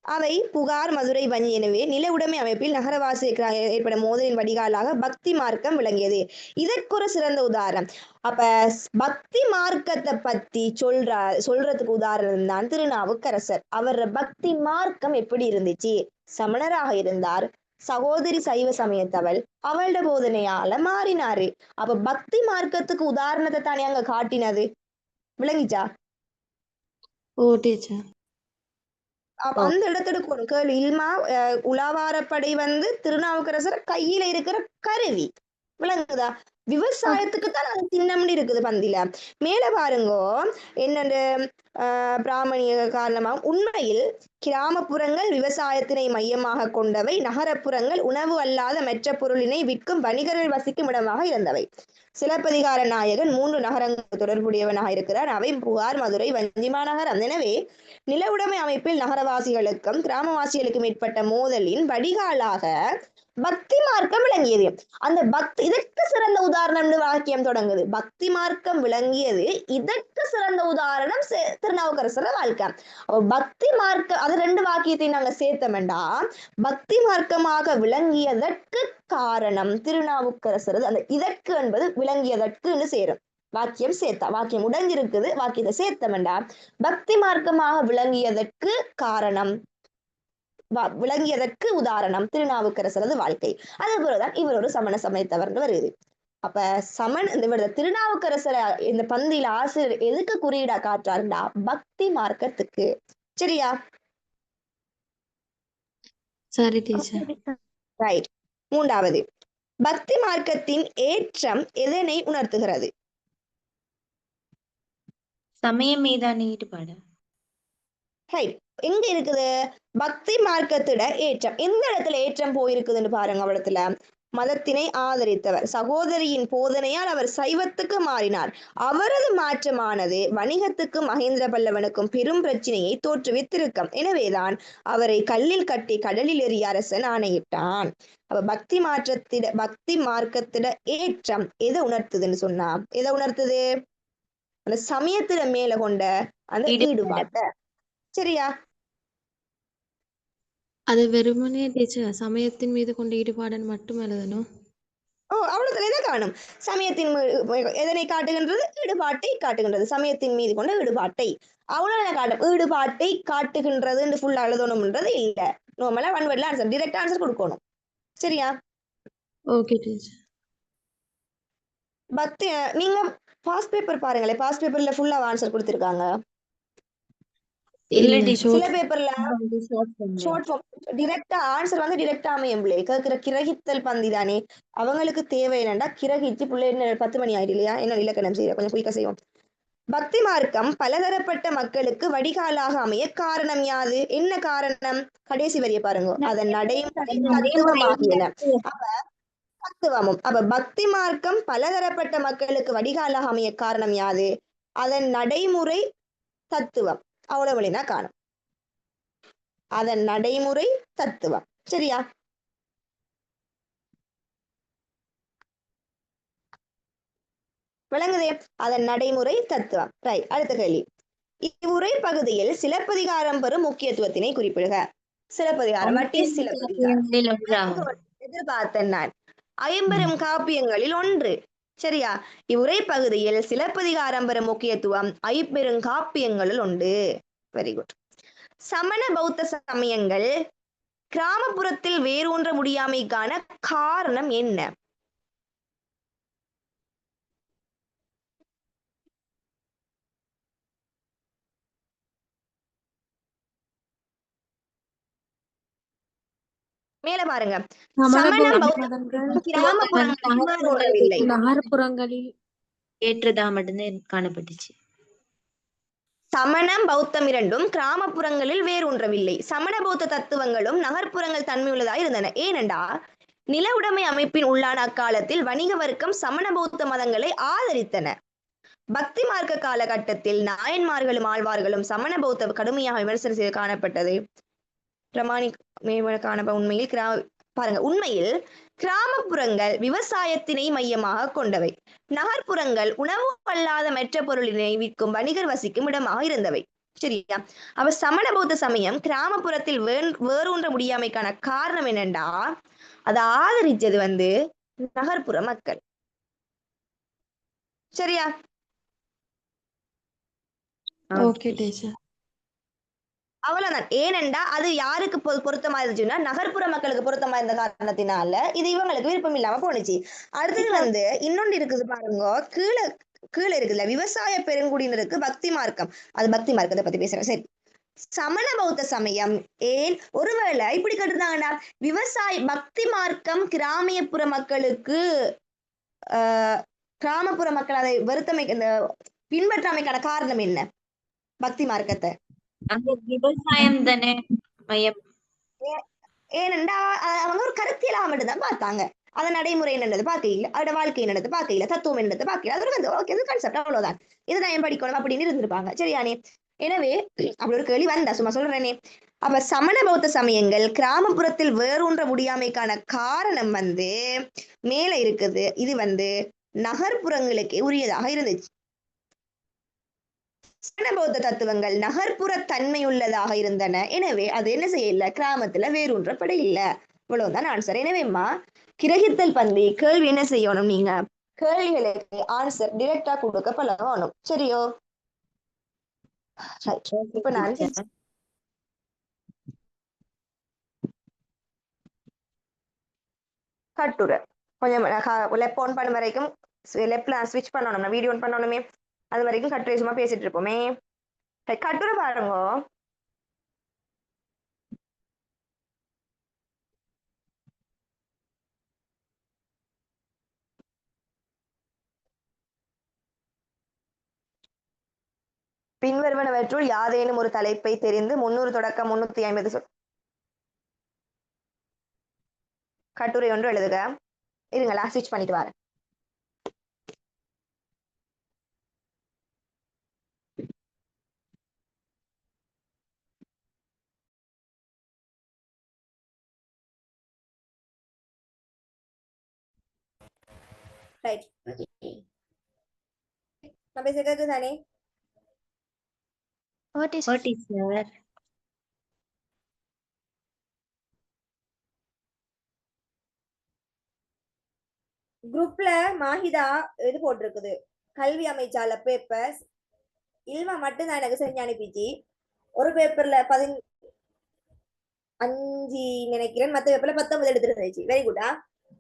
அவை புகார், மதுரை, வஞ்சி எனவே நில உடைமை அமைப்பில் நகரவாசி ஏற்படும் மோதலின் வடிகாலாக பக்தி மார்க்கம் விளங்கியது. இதற்கு ஒரு சிறந்த உதாரணம். அப்ப பக்தி மார்க்கத்தை பத்தி சொல்றதுக்கு உதாரணம் தான் திருநாவுக்கரசர். அவர் பக்தி மார்க்கம் எப்படி இருந்துச்சு? சமணராக இருந்தார், சகோதரி சைவ சமயத்தவள், அவளோட போதனையால மாறினாரு. அப்ப பக்தி மார்க்கத்துக்கு உதாரணத்தை தானே அங்க காட்டினது. விளங்கிச்சா? ஓ டீச்சர். அந்த இடத்துல எடுக்கணும் கேள்வி இல்மா உலாவாரப்படை வந்து திருநாவுக்கரசர் கையில இருக்கிற கருவி விளங்குதா விவசாயத்துக்கு தான் அது சின்னம்னு இருக்குது பந்தில மேல பாருங்கோ என்னென்று பிராமணிய காரணமாக உண்மையில் கிராமப்புறங்கள் விவசாயத்தினை மையமாக கொண்டவை நகரப்புறங்கள் உணவு அல்லாத மற்ற பொருளினை விற்கும் வணிகர்கள் வசிக்கும் இடமாக இருந்தவை சிலப்பதிகார நாயகன் 3 நகரங்கள் தொடர்புடையவனாக இருக்கிறார் அவை புகார் மதுரை வஞ்சிமா நகரம் எனவே நில உடைமை அமைப்பில் நகரவாசிகளுக்கும் கிராமவாசிகளுக்கும் ஏற்பட்ட மோதலின் வடிகாலாக பக்தி மார்க்கம் விளங்கியது அந்த பக்தி இதற்கு சிறந்த உதாரணம்னு வாக்கியம் தொடங்குது பக்தி மார்க்கம் விளங்கியது இதற்கு சிறந்த உதாரணம் திருநாவுக்கரசர வாழ்க்கை பக்தி மார்க்க அது 2 வாக்கியத்தை நாங்க சேர்த்தோம்டா பக்தி மார்க்கமாக விளங்கியதற்கு காரணம் திருநாவுக்கரசர் அந்த இதற்கு என்பது விளங்கியதற்குன்னு சேரும் வாக்கியம் சேர்த்தா வாக்கியம் உடைஞ்சிருக்குது வாக்கியத்தை சேர்த்தமெண்டா பக்தி மார்க்கமாக விளங்கியதற்கு காரணம் விளங்கியதற்கு உதாரணம் திருநாவுக்கரசரது வாழ்க்கை அதே போலதான் இவர் ஒரு சமண சமயத்தவர்னு வருது அப்ப இந்த திருநாவுக்கரசரை இந்த பந்தியில ஆசிரியர் எதுக்கு குறியீடா காட்டுறாருண்டா பக்தி மார்க்கத்துக்கு சரியா சரி டீச்சர் ரைட் 3வது பக்தி மார்க்கத்தின் ஏற்றம் எதனை உணர்த்துகிறது சமயம் மீதான ஈடுபாடு ரைட் எங்க இருக்குது பக்தி மார்க்கத்திட ஏற்றம் எந்த இடத்துல ஏற்றம் போயிருக்குதுன்னு பாருங்க அவளத்துல மதத்தினை ஆதரித்தவர் சகோதரியின் போதனையால் அவர் சைவத்துக்கு மாறினார் அவரது மாற்றமானது வணிகத்துக்கும் மகேந்திர பல்லவனுக்கும் பெரும் பிரச்சனையை தோற்றுவித்திருக்கும் எனவேதான் அவரை கல்லில் கட்டி கடலில் எறிய அரசன் ஆணையிட்டான் அப்ப பக்தி மார்க்கத்திட ஏற்றம் எதை உணர்த்துதுன்னு சொன்னா எதை உணர்த்துது அந்த சமயத்தில மேல கொண்ட அந்த ஈடுபாட்ட சரியா அது வெறுமனே டீச்சர் சமயத்தின் மீது கொண்ட ஈடுபாடன் மட்டும் எழுதணும் அவ்வளவுதான் காணும் சமயத்தின் எதனை காட்டுகின்றது ஈடுபாட்டை காட்டுகின்றது சமயத்தின் மீது கொண்ட ஈடுபாட்டை அவ்வளவு காட்டும் ஈடுபாட்டை காட்டுகின்றது ஃபுல்லா எழுதணும்ன்றது இல்ல நார்மலா 1 வேர்ட்ல ஆன்சர் டைரக்ட் ஆன்சர் கொடுக்கணும் சரியா ஓகே டீச்சர் பக்தி நீங்க பாஸ்ட் பேப்பர் பாருங்களேன் பாஸ்ட் பேப்பர்ல ஃபுல்லா ஆன்சர் கொடுத்திருக்காங்க இல்ல டீச்சர் சில பேப்பர்ல ஷார்ட் ஃபார்ம் டைரக்டா ஆன்சர் வந்து டைரக்டா அமையும் பிள்ளை கேக்குற கிரகித்தல் பந்தி தானே அவங்களுக்கு தேவை என்னண்டா கிரகிச்சு பிள்ளை 10 மணி ஆயிடு இல்லையா என்ன இலக்கணம் செய்ய கொஞ்சம் குயிக்கா செய்வோம் பக்தி மார்க்கம் பலதரப்பட்ட மக்களுக்கு வடிகாலாக அமைய காரணம் யாது என்ன காரணம் கடைசி வரிய பாருங்க அதன் நடைமுறை தத்துவமாகியன அப்ப தத்துவமும் அப்ப பக்தி மார்க்கம் பலதரப்பட்ட மக்களுக்கு வடிகாலாக அமைய காரணம் யாது அதன் நடைமுறை தத்துவம் அவ்வளவு வழினா காணும் அதன் நடைமுறை தத்துவம் சரியா விளங்குதே அதன் நடைமுறை தத்துவம் ரைட் அடுத்த கேள்வி இவ்வுரை பகுதியில் சிலப்பதிகாரம் பெறும் முக்கியத்துவத்தினை குறிப்பிடுக சிலப்பதிகாரம் எதிர்பார்த்தேன் நான் 50 காப்பியங்களில் ஒன்று சரியா இவ்வுரை பகுதியில் சிலப்பதிகாரம் பெறும் முக்கியத்துவம் 50 காப்பியங்களில் உண்டு வெரி குட் சமண பௌத்த சமயங்கள் கிராமப்புறத்தில் வேரூன்ற முடியாமைக்கான காரணம் என்ன மேல பாருங்க நகர்ப்புறங்களில் ஏற்றதா மட்டும்தான் காணப்பட்டுச்சு சமணம் பௌத்தம் இரண்டும் கிராமப்புறங்களில் வேரூன்றவில்லை சமண பௌத்த தத்துவங்களும் நகர்ப்புறங்கள் தன்மையுள்ளதாக இருந்தன ஏனென்றா நில உடைமை அமைப்பின் உள்ளான அக்காலத்தில் வணிக வர்க்கம் சமண பௌத்த மதங்களை ஆதரித்தன பக்தி மார்க்க காலகட்டத்தில் நாயன்மார்களும் ஆழ்வார்களும் சமண பௌத்த கடுமையாக விமர்சனம் செய்து காணப்பட்டது பிரமாணி காணப்ப உண்மையில் பாருங்க உண்மையில் கிராமப்புறங்கள் விவசாயத்தினை மையமாக கொண்டவை நகர்ப்புறங்கள் உணவு அல்லாத மற்ற பொருளினை விற்கும் வணிகர் வசிக்கும் இடமாக இருந்தவை சரியா அவ சமண பௌத்த சமயம் கிராமப்புறத்தில் வேரூன்ற முடியாமைக்கான காரணம் என்னண்டா அதை ஆதரிச்சது வந்து நகர்ப்புற மக்கள் சரியா ஓகே டீச்சர் அவ்வளவுதான் ஏனென்றா அது யாருக்கு பொருத்தமா இருந்துச்சுன்னா நகர்ப்புற மக்களுக்கு பொருத்தமா இருந்த காரணத்தினால இது இவங்களுக்கு விருப்பம் இல்லாம போனுச்சு அடுத்தது வந்து இன்னொன்று இருக்குது பாருங்க கீழே இருக்குல்ல விவசாய பெருங்குடியினருக்கு பக்தி மார்க்கம் அது பக்தி மார்க்கத்தை பத்தி பேசுறேன் சரி சமண பௌத்த சமயம் ஏன் ஒருவேளை இப்படி கேட்டிருந்தாங்கன்னா விவசாய பக்தி மார்க்கம் கிராமியப்புற மக்களுக்கு கிராமப்புற மக்கள் அதை வருத்தமை இந்த பின்பற்றாமைக்கான காரணம் என்ன? பக்தி மார்க்கத்தை அங்க விவசாயம் தானே மையம். ஏனென்றா அவங்க ஒரு கருத்தியலாக மட்டும்தான் பார்த்தாங்க. அதை நடைமுறை என்னது பார்க்க இல்லை, அதோட வாழ்க்கை என்னது பார்க்க இல்லை, தத்துவம் என்னது பார்க்க இல்லை. அது வந்து ஓகே இது கான்செப்ட் அவ்வளவுதான், இதுதான் ஏன் படிக்கணும் அப்படின்னு இருந்திருப்பாங்க. சரியானே? எனவே அப்படி ஒரு கேள்வி வந்தா சும்மா சொல்றேனே. அப்ப சமண பௌத்த சமயங்கள் கிராமப்புறத்தில் வேரூன்ற முடியாமைக்கான காரணம் வந்து மேல இருக்குது. இது வந்து நகர்ப்புறங்களுக்கே உரியதாக இருந்துச்சு. சமண பௌத்த தத்துவங்கள் நகர்ப்புற தன்மையுள்ளதாக இருந்தன. எனவே அது என்ன செய்யல, கிராமத்துல வேரூன்றப்பட இல்லை. இவ்வளவுதான் ஆன்சர். எனவேம்மா கிரகித்தல் பந்தி கேள்வி என்ன செய்யணும், நீங்க கேள்விகளுக்கு ஆன்சர் டிரெக்டா கொடுக்க பழகணும். சரியோ? இப்ப நான் கட்டுரை கொஞ்சம் லெப் ஆன் பண்ண வரைக்கும் லெப்ல ஸ்விட்ச் பண்ணணும், வீடியோ ஆன் பண்ணணுமே, அது வரைக்கும் கட்டுரை சும்மா பேசிட்டு இருப்போமே. கட்டுரை பாருங்க. பின்வருவனவற்றுள் யாதேனும் ஒரு தலைப்பை தெரிந்து 300 தொடக்கம் 350 சொல் கட்டுரை ஒன்று எழுதுக. இருங்களா, ஸ்விட்ச் பண்ணிட்டு வரேன். ரைட், நான் பேசுறது தானே? What is sir? குரூப்ல மாஹிதா இது போட்டிருக்குது, கல்வி அமைச்சால பேப்பர்ஸ் இல்மா மட்டும் தான் எனக்கு செஞ்சு அனுப்பிச்சு. ஒரு பேப்பர்ல 15 நினைக்கிறேன், மத்த பேப்பர்ல 19 எடுத்துருந்துச்சு. வெரி குட்டா,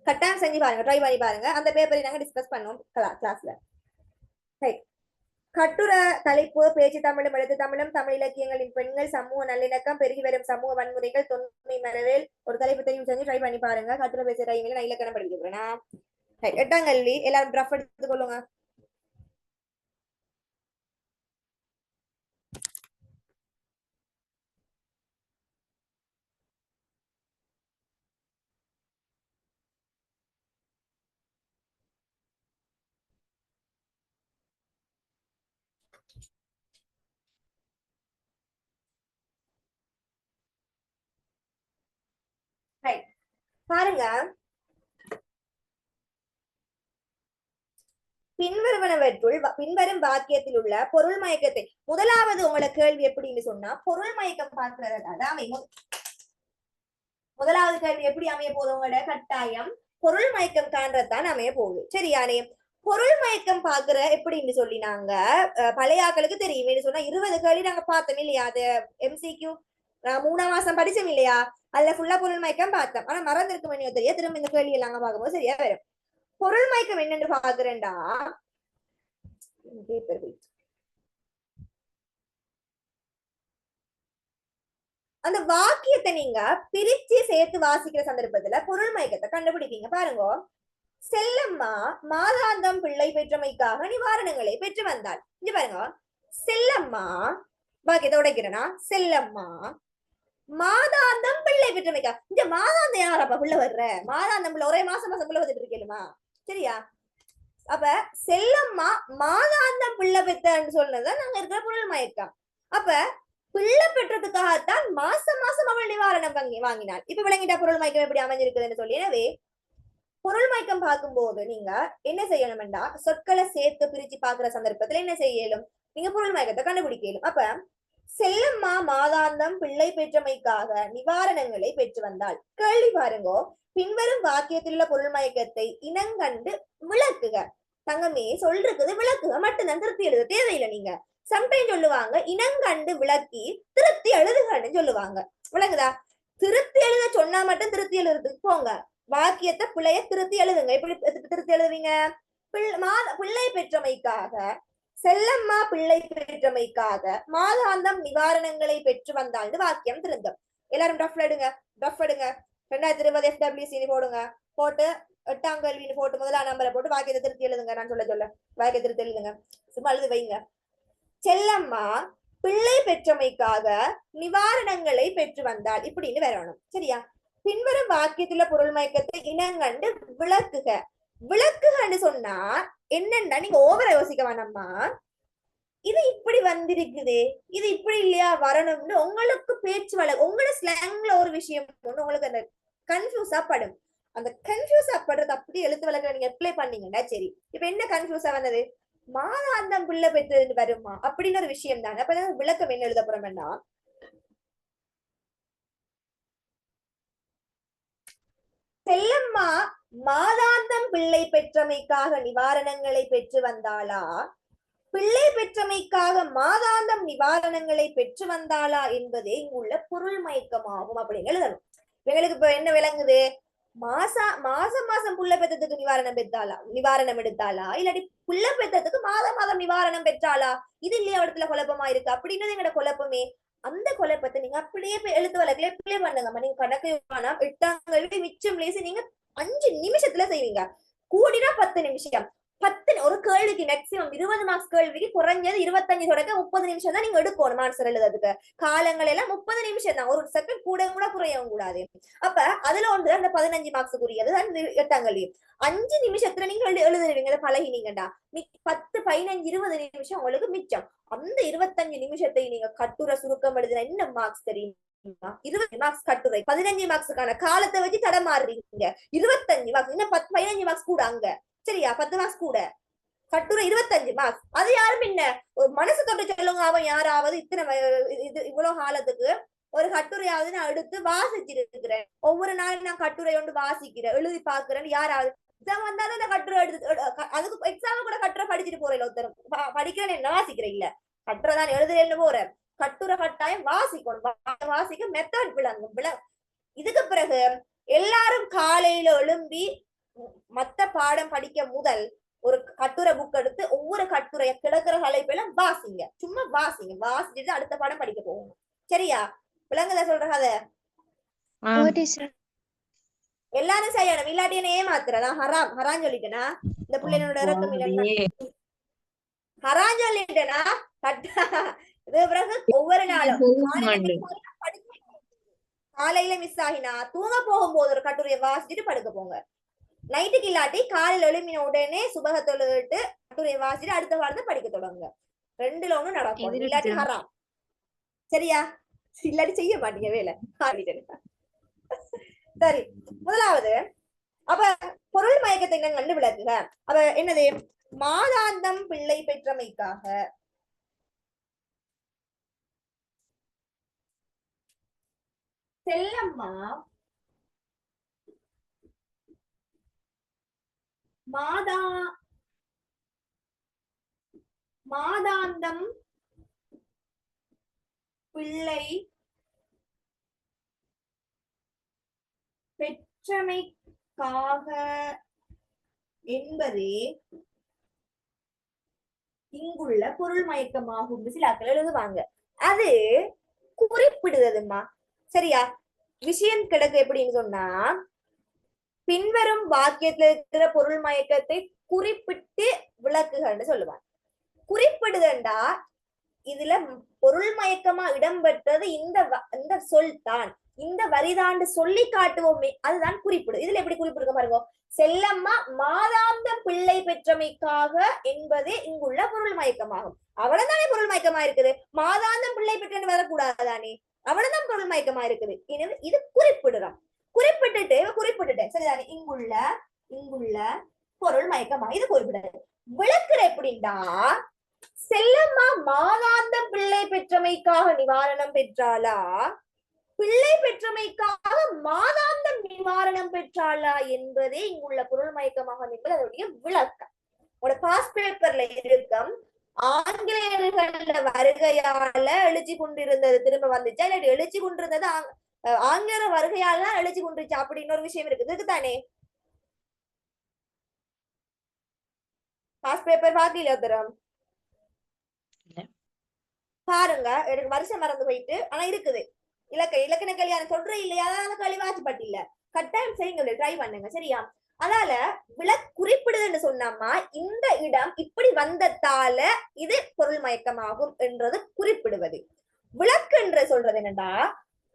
கட்டாயம் செஞ்சு பாருங்க, ட்ரை பண்ணி பாருங்க. அந்த பேப்பரை நாங்க டிஸ்கஸ் பண்ணோம் கிளாஸ்ல. கட்டுரை தலைப்பு பேச்சு தமிழும் எழுத்து தமிழும் தமிழ் இலக்கியங்களின் பெண்கள் சமூக நல்லிணக்கம் பெருகி வரும் சமூக வன்முறைகள் தொன்மை மரவேல். ஒரு தலைப்பு தெரிவு செஞ்சு ட்ரை பண்ணி பாருங்க. கட்டுரை பேசுற டைம்ல நான் இலக்கணம் படிக்கிறேன்னா 8ஆம் கல்வி எல்லாரும் ட்ரஃப் எடுத்துக்கொள்ளுங்க. பாருங்க, பின்வரும் வாக்கியத்தில் உள்ள பொருள் மயக்கத்தை, முதலாவது உங்களோட கேள்வி எப்படின்னு சொன்னா பொருள் மயக்கம் பார்க்கிறதா முதலாவது கேள்வி எப்படி அமைய போகுது, உங்களோட கட்டாயம் பொருள் மயக்கம் காண்றதுதான் அமைய போகுது. சரியானே? பொருள் மயக்கம் பாக்குற எப்படின்னு சொல்லி நாங்க பழைய ஆக்களுக்கு தெரியும் சொன்னா 20 கேள்வி நாங்க பார்த்தோம் இல்லையா? அது MCQ 3ஆம் மாசம் படிச்சோம் இல்லையா? அதுல ஃபுல்லா பொருள் மயக்கம் பார்த்தோம். ஆனா மறந்துருக்கும் என்னையோ தெரியா, திரும்ப இந்த கேள்வி எல்லாம் பார்க்கும்போது சரியா வரும். பொருள் மயக்கம் என்னன்னு பாக்குறேன்டா, அந்த வாக்கியத்தை நீங்க பிரிச்சு சேர்த்து வாசிக்கிற சந்தர்ப்பத்துல பொருள் மயக்கத்தை கண்டுபிடிப்பீங்க. பாருங்க, செல்லம்மா மாதாந்தம் பிள்ளை பெற்றமைக்காக நிவாரணங்களை பெற்று வந்தாள். இங்க பாருங்க, செல்லம்மா வாக்கியத்தை உடைக்கிறேன்னா செல்லம்மா மாதாந்தம் பிள்ளை பெற்றமைக்கா. இந்த மாதாந்தம் யாரப்பா பிள்ளை வர்ற? மாதாந்தம் பிள்ளை ஒரே மாசம் பிள்ளை வந்துட்டு இருக்கேனுமா? சரியா? அப்ப செல்லம்மா மாதாந்தம் பிள்ளை பெற்றன்னு சொன்னதுதான் நாங்க இருக்கிற பொருள் மயக்கம். அப்ப பிள்ளை பெற்றதுக்காகத்தான் மாசம் மாசம் அவள் நிவாரணம் வாங்கினாள். இப்ப விளங்கிட்டா பொருள் மயக்கம் எப்படி அமைஞ்சிருக்குதுன்னு சொல்லி. எனவே பொருள் மயக்கம் பார்க்கும்போது நீங்க என்ன செய்யணும்டா, சொற்களை சேர்த்து பிரிச்சு பாக்குற சந்தர்ப்பத்துல என்ன செய்யலும், நீங்க பொருள் மயக்கத்தை கண்டுபிடிக்கலும். அப்ப செல்லம்மா மாதாந்தம் பிள்ளை பெற்றமைக்காக நிவாரணங்களை பெற்று வந்தாள். கேள்வி பாருங்க, பின்வரும் வாக்கியத்தில் உள்ள பொருள் மயக்கத்தை இனங்கண்டு விளக்குக. தங்கமே சொல்றது விளக்குக மட்டும்தான், திருத்தி எழுத தேவையில்லை. நீங்க சம்டைம் சொல்லுவாங்க இனங்கண்டு விளக்கி திருத்தி எழுதுகன்னு சொல்லுவாங்க. விளங்குதா? திருத்தி எழுத சொன்னா மட்டும் திருத்தி எழுதுறதுக்கு போங்க, வாக்கியத்தை பிள்ளைய திருத்தி எழுதுங்க. எப்படி திருத்தி எழுதுவீங்க? பிள்ளை பெற்றமைக்காக செல்லம்மா பிள்ளை பெற்றமைக்காக மாதாந்தம் நிவாரணங்களை பெற்று வந்தால் வாக்கியம் திருந்தம். எல்லாரும் டஃப் எடுங்க, டஃப் எடுங்க. 2020 FWC போடுங்க, போட்டு 8ஆம் கேள்வின்னு போட்டு முதலாம் நம்பரை போட்டு வாக்கியத்தை திருத்தி எழுதுங்க. நான் சொல்ல வாக்கியத்தை திருத்தி எழுதுங்க, சும்மா எழுதி வைங்க. செல்லம்மா பிள்ளை பெற்றமைக்காக நிவாரணங்களை பெற்று வந்தாள் இப்படின்னு வரணும். சரியா? பின்வரும் வாக்கியத்துல பொருள் மயக்கத்தை இனங்கண்டு விளக்குக. விளக்குகன்னு சொன்னா என்னன்னா நீங்க ஓவரா யோசிக்க வேணாம்மா. இது இப்படி வந்திருக்குது, இது இப்படி இல்லையா வரணும்னு உங்களுக்கு பேச்சு வழக்கு உங்களோட ஸ்லாங்ல ஒரு விஷயம் உங்களுக்கு அந்த கன்ஃபியூஸா படும். அந்த கன்ஃபியூஸா படுறது அப்படி எழுத்து வழக்க நீங்க அப்ளை பண்ணீங்கன்னா சரி. இப்ப என்ன கன்ஃபியூஸா வந்தது? மாதாந்தம் பிள்ளை பெற்றது வருமா அப்படின்னு ஒரு விஷயம் தானே. அப்ப விளக்கம் என்ன எழுத போறோம்னா, செல்லம்மா மாதாந்தம் பிள்ளை பெற்றமைக்காக நிவாரணங்களை பெற்று வந்தாளா, பிள்ளை பெற்றமைக்காக மாதாந்தம் நிவாரணங்களை பெற்று வந்தாளா என்பதே இங்குள்ள பொருள் மயக்கமாகும் அப்படின்னு எழுதணும். எங்களுக்கு இப்ப என்ன விளங்குது? மாசம் புள்ள பெற்றதுக்கு நிவாரணம் எடுத்தாளா இல்லாட்டி புள்ள பெற்றதுக்கு மாதம் நிவாரணம் பெற்றாளா? இது இல்லையா இடத்துல குழப்பமா இருக்கு அப்படின்றது எங்களோட குழப்பமே. அந்த குழப்பத்தை நீங்க அப்படியே எழுத்து வழக்குல பிளே பண்ணுங்க. நீங்க கணக்கு 8ஆம் கேள்வி மிச்சம் லேசி நீங்க 5 நிமிஷத்துல செய்வீங்க, கூடினா 10 நிமிஷம். 10 ஒரு கேள்விக்கு மேக்சிமம் 20 மார்க்ஸ் கேள்விக்கு குறைஞ்சது 25 தொடக்க 30 நிமிஷம் தான் நீங்க எடுக்கணும் ஆன்சர் எழுதுறதுக்கு. காலங்கள் எல்லாம் 30 நிமிஷம் தான், ஒரு செகண்ட் கூட குறையவும் கூடாது. அப்ப அதுல ஒன்று அந்த 15 மார்க்ஸுக்குரியது 8ஆம் கேள்வி. 5 நிமிஷத்துல நீங்க எழுதுவீங்க, பழகினீங்கடா. 10, 15, 20 நிமிஷம் உங்களுக்கு மிச்சம். அந்த 25 நிமிஷத்தை நீங்க கட்டுரை சுருக்கம் எழுதுனா என்ன மார்க்ஸ் தெரியும்? 20 மார்க்ஸ் கட்டுரை, 15 மார்க்ஸுக்கான காலத்தை வச்சு தடமாறுறீங்க. 25 மார்க்ஸ், இன்னும் 15 மார்க்ஸ் கூட அங்க. சரியா? 10 மார்க்ஸ் கூட கட்டுரை 25 மார்க்ஸ். அது யாரும் என்ன ஒரு மனசு தொட்டு சொல்லுங்க. அவன் யாராவது இத்தனை இது இவ்வளவு காலத்துக்கு ஒரு கட்டுரையாவது நான் எடுத்து வாசிச்சிருக்கிறேன், ஒவ்வொரு நாளும் நான் கட்டுரை ஒன்று வாசிக்கிறேன், எழுதி பாக்குறேன். யாராவது எக்ஸாம் வந்தாலும் அந்த கட்டுரை எடுத்து அதுக்கு எக்ஸாம் கூட கட்டுரை படிச்சுட்டு போறேன். ஒருத்தர் படிக்கிறேன் என்ன வாசிக்கிறேன் இல்ல, கட்டுரை தான் எழுதுறேன்னு போறேன். கட்டுரை கட்டாயம் வாசிக்கணும், வாசிக்க மெத்தட் விளங்கும். இதுக்கு பிறகு எல்லாரும் காலையில எழும்பி மத்த பாடம் படிக்க முதல் ஒரு கட்டுரை புக் எடுத்து ஒவ்வொரு கட்டுரைய கிடக்கிற தலைப்பெல்லாம் வாசிங்க, சும்மா வாசிங்க. வாசிச்சுட்டு அடுத்த பாடம் படிக்க போகணும். சரியா? விளங்குதா சொல்ற கதை? எல்லாரும் செய்யணும், இல்லாட்டி என்ன ஏமாத்துறதா? ஹராம் சொல்லிட்டேனா? இந்த பிள்ளைனோட இறக்கம் இல்ல, ஹராம் சொல்லிட்டேனா? இது பிறகு ஒவ்வொரு நாளும் காலையில மிஸ் ஆகினா தூங்க போகும்போது ஒரு கட்டுரையை வாசிச்சுட்டு படுக்க போங்க. நைட்டுக்கு இல்லாட்டி காலையில் எழுப்பின உடனே சுபக தொழுது கட்டுரையை வாசிச்சுட்டு அடுத்த வாரத்தை படிக்க தொடங்க. 2ல 1 நடக்கும், இல்லாட்டி ஹராம். சரியா? இல்லாட்டி செய்ய மாட்டீங்க வேலை. சரி, முதலாவது அப்ப பொருள் மயக்கத்தை கண்டு விளக்குக. அப்ப என்னது? மாதாந்தம் பிள்ளை பெற்றமைக்காக செல்லம்மா மாதாந்தம் பிள்ளை பெற்றமைக்காக என்பதே இங்குள்ள பொருள் மயக்கமாகும். சிலாக்கள் எழுதுவாங்க. அது குறிப்பிடுதுமா. சரியா? விஷயம் கிடக்கு எப்படின்னு சொன்னா, பின்வரும் வாக்கியத்துல இருக்கிற பொருள் மயக்கத்தை குறிப்பிட்டு விளக்குகள்னு சொல்லுவாங்க. குறிப்பிடுதண்டா இதுல பொருள் மயக்கமா இடம்பெற்றது இந்த சொல் தான், இந்த வரிதாண்டு சொல்லி காட்டுவோமே, அதுதான் குறிப்பிடு. இதுல எப்படி குறிப்பிடுங்க பாருங்க. செல்லம்மா மாதாந்த பிள்ளை பெற்றமைக்காக என்பதே இங்குள்ள பொருள் மயக்கமாகும். அவ்வளவுதானே பொருள் மயக்கமா இருக்குது. மாதாந்தம் பிள்ளை பெற்று வரக்கூடாதானே, அவ்வளவுதான் பொருள் மயக்கமா இருக்குது. எனவே இது குறிப்பிடுறோம். குறிப்பிட்டுட்டேன் சரிதானே. இங்குள்ள பொருள் மயக்கமா இது குறிப்பிடுறது. விளக்குற எப்படின்னா, செல்லம்மா மாதாந்தம் பிள்ளை பெற்றமைக்காக நிவாரணம் பெற்றாளா, பிள்ளை பெற்றமைக்காக மாதாந்தம் நிவாரணம் பெற்றாளா என்பதே இங்குள்ள பொருள் மயக்கமாக என்பது அதனுடைய விளக்கம். உங்களோட பாஸ் பேப்பர்ல இருக்கும். ஆங்கிலேயர்கள வருகையால எழுச்சி கொண்டிருந்தது திரும்ப வந்துச்சா, இல்லாட்டி எழுச்சி கொண்டிருந்தது ஆங்கில வருகையால தான் எழுச்சி கொண்டுருச்சு அப்படின்னு ஒரு விஷயம் இருக்குது. இதுக்குதானே பாஸ் பேப்பர் பாக்கல தரம் பாருங்க, எனக்கு வருஷம் மறந்து போயிட்டு ஆனா இருக்குது. இலக்கண கல்யாணம் சொல்ற இல்லையா, அந்த கழிவாச்சுப்பட்டு இல்ல, கட்டாயம் செய்யுங்க, ட்ரை பண்ணுங்க சரியா. அதனால குறிப்பிடுதுன்னு சொன்னாமா இந்த இடம் இப்படி வந்ததால இது பொருள் மயக்கமாகும் என்றது குறிப்பிடுவது. விளக்கு என்று சொல்றது என்னடா,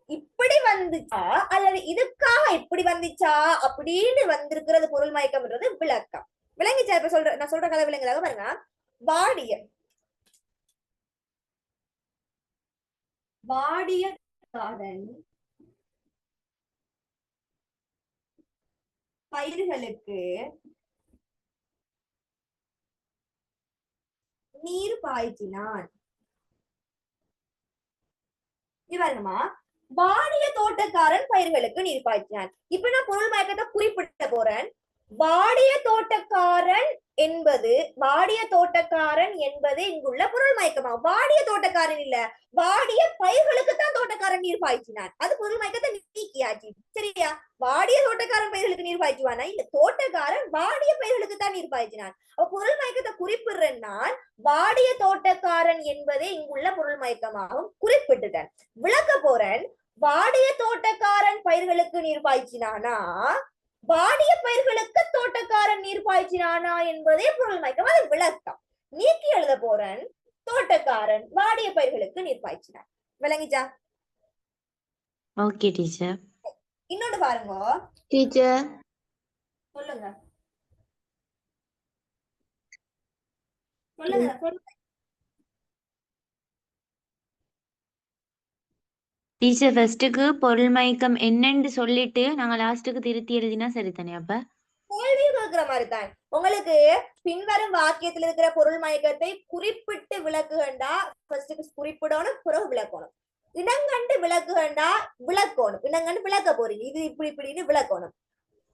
இப்படி வந்துச்சா அல்லது இதுக்காக இப்படி வந்துச்சா அப்படின்னு வந்திருக்கிறது பொருள் மயக்கம்ன்றது விளக்கம். விளங்கிச்சா? இப்ப சொல்ற நான் சொல்ற கதை விளங்குதாக பாருங்க. வாடிய காடன் பயிர்களுக்கு நீர் பாய்ச்சினான். பாருங்கம்மா, வாடிய தோட்டக்காரன் பயிர்களுக்கு நீர் பாய்ச்சினான். இப்ப நான் பொருள் மயக்கத்தை குறிப்பிட்ட போறேன். வாடிய தோட்டக்காரன் என்பது இங்குள்ள பொருள் மயக்கமா. வாடிய தோட்டக்காரன் இல்ல, வாடிய பயிர்களுக்கு தான் தோட்டக்காரன் நீர் பாய்ச்சினான். அது பொருள் மயக்கத்தை நீக்கியாச்சு சரியா. வாடிய தோட்டக்காரன் பயிர்களுக்கு நீர் பாய்ச்சுவானா இல்ல, தோட்டக்காரன் வாடிய பயிர்களுக்கு தான் நீர் பாய்ச்சினான். அப்ப பொருள் மயக்கத்தை குறிப்பிடுறேன்னா வாடிய தோட்டக்காரன் என்பதே இங்குள்ள பொருள் மயக்கமாகவும் குறிப்பிட்டுட்டேன். விளக்க போறேன். வாடிய தோட்டக்காரன் பயிர்களுக்கு நீர் பாய்ச்சினானா, வாடிய பயிர்களுக்கு தோட்டக்காரன் நீர் பாய்ச்சினானா என்பதே பொருள் மயக்கம். அது விளக்கம். நீக்கி எழுத போறேன். தோட்டக்காரன் வாடிய பயிர்களுக்கு நீர் பாய்ச்சினான். விளங்கிச்சா? Okay teacher. இன்னொன்னு பாருங்க டீச்சர். சொல்லுங்க சொல்லுங்க. டீச்சர் ஃபர்ஸ்ட்டுக்கு பொருள் மயக்கம் என்னன்னு சொல்லிட்டு நாங்க லாஸ்ட்டுக்கு திருத்தி எழுதினா சரிதானே? அப்ப கேள்வி கேட்கிற மாதிரி தான். உங்களுக்கு பின்வரும் வாக்கியத்தில் இருக்கிற பொருள் மயக்கத்தை குறிப்பிட்டு விளக்குகண்டா ஃபர்ஸ்ட்டுக்கு குறிப்பிடணும், பிறகு விளக்கணும். இனங்கண்டு விளக்குகண்டா விளக்கணும். இனங்கண்டு விளக்க போறீங்க, இது இப்படி இப்படின்னு விளக்கணும்.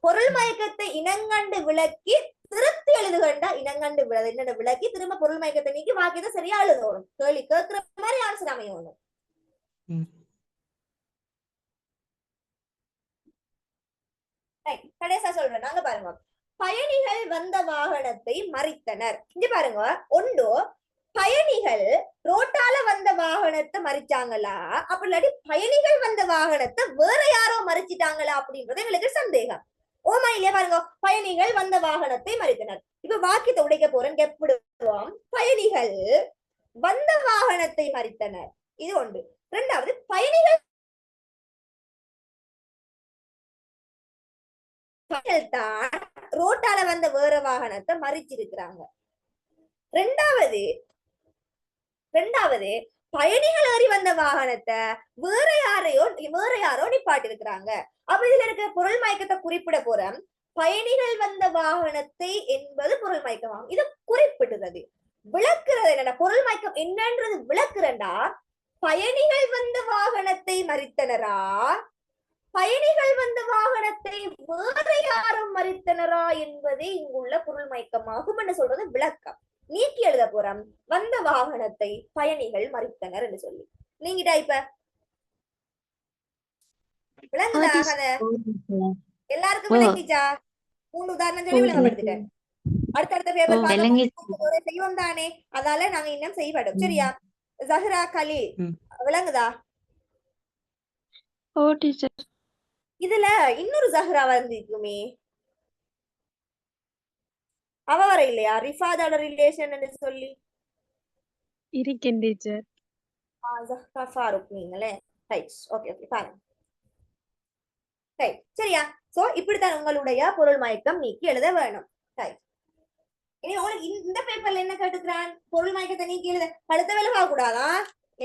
பொருள் மயக்கத்தை இனங்கண்டு விளக்கி திருத்தி எழுதுகண்டா இனங்கண்டு என்னென்ன விளக்கி திரும்ப பொருள் மயக்கத்தை நீக்கி வாக்கியத்தை சரியா எழுதணும். கேள்வி கேட்கிற மாதிரி ஆன்சர் அமையணும். கடைசியா சொல்றேன். நாங்க பாருங்க, பயணிகள் வந்த வாகனத்தை மறித்தனர். இங்க பாருங்க, ஒன்று பயணிகள் ரோட்டால வந்த வாகனத்தை மறிச்சாங்களா, அப்படி இல்லாட்டி பயணிகள் வந்த வாகனத்தை வேற யாரோ மறிச்சிட்டாங்களா அப்படின்றது எங்களுக்கு சந்தேகம். ஓமா இல்லையா? பாருங்க, பயணிகள் வந்த வாகனத்தை மறித்தனர். இப்ப வாக்கியத்தை உடைக்க போறேன். எப்படிவோம்? பயணிகள் வந்த வாகனத்தை மறித்தனர், இது ஒன்று. இரண்டாவது, பயணிகள் தான் ரோட்டால வந்த வேற வாகனத்தை மறிச்சிருக்கிறாங்க. ரெண்டாவது பயணிகள் ஏறி வந்த வாகனத்தை வேற யாரோ நிப்பாட்டி இருக்கிறாங்க. அப்ப இதுல இருக்க பொருள் மயக்கத்தை குறிப்பிட போறோம். பயணிகள் வந்த வாகனத்தை என்பது பொருள் மயக்கமாகும். இது குறிப்பிடுறது. விளக்குறது என்னடா, பொருள் மயக்கம் என்னன்றது விளக்குறண்டா, பயணிகள் வந்த வாகனத்தை மறித்தனரா, பயணிகள் வந்த வாகனத்தை வேற யாரும் மறித்தனரா என்பதே இங்குள்ள பொருள் மயக்கமாகும் என்று சொல்றது விளக்கம். நீக்கி எழுத போறோம். வந்த வாகனத்தை பயணிகள் மறித்தனர் என்று சொல்லி. நீங்கிட்டா இப்ப விளங்குதா? எல்லாருக்கும் விளங்கிச்சா? 3 உதாரணம் சொல்லி விளங்கப்படுத்திட்டேன். அடுத்தடுத்த பேப்பர் செய்வோம் தானே, அதால நாங்க இன்னும் செய்யப்படும் சரியா. ஜஹ்ரா கலீல் விளங்குதா? ஓ டீச்சர். இதுல இன்னொரு ஜஹ்ரா வந்திருக்குமே, அவ வர இல்லையா? ரிஃபாதோட ரிலேஷன் சொல்லி இருக்கேன் டீச்சர். ஜஹ்ரா ஃபாரூக் நீங்களே. ரைட், ஓகே ஓகே பாருங்க. ரைட் சரியா. சோ இப்படித்தான் உங்களுடைய பொருள் மயக்கம் நீக்கி எழுத வேணும். ரைட். இனி உங்களுக்கு இந்த பேப்பர்ல என்ன கேட்டுக்கிறான்? பொருள் மயக்கத்தை நீக்கி எழுத அடுத்த வேலை பார்க்க கூடாதா?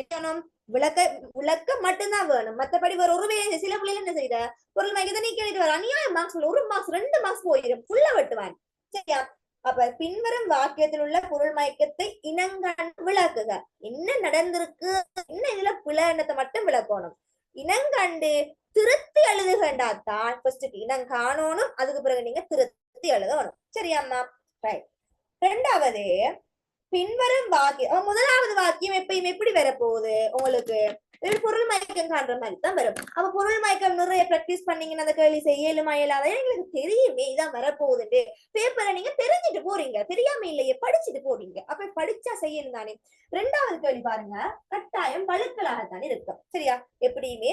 என்ன விளக்க மட்டும்தான் வேணும். மத்தபடி வேற ஒரு வேலை. சில பிள்ளைகள் என்ன செய்யற, பொருள் மயக்கத்தை நீக்கி எழுதி வர அநியாயம் மார்க்ஸ் 1 மார்க்ஸ் 2 மார்க்ஸ் போயிடும், ஃபுல்லா வெட்டுவான் சரியா. அப்ப பின்வரும் வாக்கியத்தில் உள்ள பொருள் மயக்கத்தை இனங்கண்டு விளக்குக. என்ன நடந்திருக்கு, என்ன இதுல பிள்ளைன்னத்தை மட்டும் விளக்கணும். இனங்கண்டு திருத்தி எழுதுகண்டாத்தான் ஃபர்ஸ்ட் இனம் காணணும், அதுக்கு பிறகு நீங்க திருத்தி எழுதணும் சரியாம்மா. ரைட். ரெண்டாவது பின்வரும் வாக்கியம், முதலாவது வாக்கியம் எப்பயும் எப்படி வரப்போகுது உங்களுக்கு, இது பொருள் மயக்கம் காண்ற மாதிரி தான் வரும். அப்ப பொருள் மயக்கம் நிறைய பிராக்டிஸ் பண்ணீங்கன்னா அந்த கேள்வி செய்யலுமா இயலாத எங்களுக்கு தெரியுமே இதான் வரப்போகுதுட்டு பேப்பரை நீங்க தெரிஞ்சுட்டு போறீங்க, தெரியாம இல்லையே படிச்சுட்டு போறீங்க. அப்ப படிச்சா செய்யணும் தானே. ரெண்டாவது கேள்வி பாருங்க, கட்டாயம் வழுக்கலாகத்தானே இருக்கும். சரியா? எப்படியுமே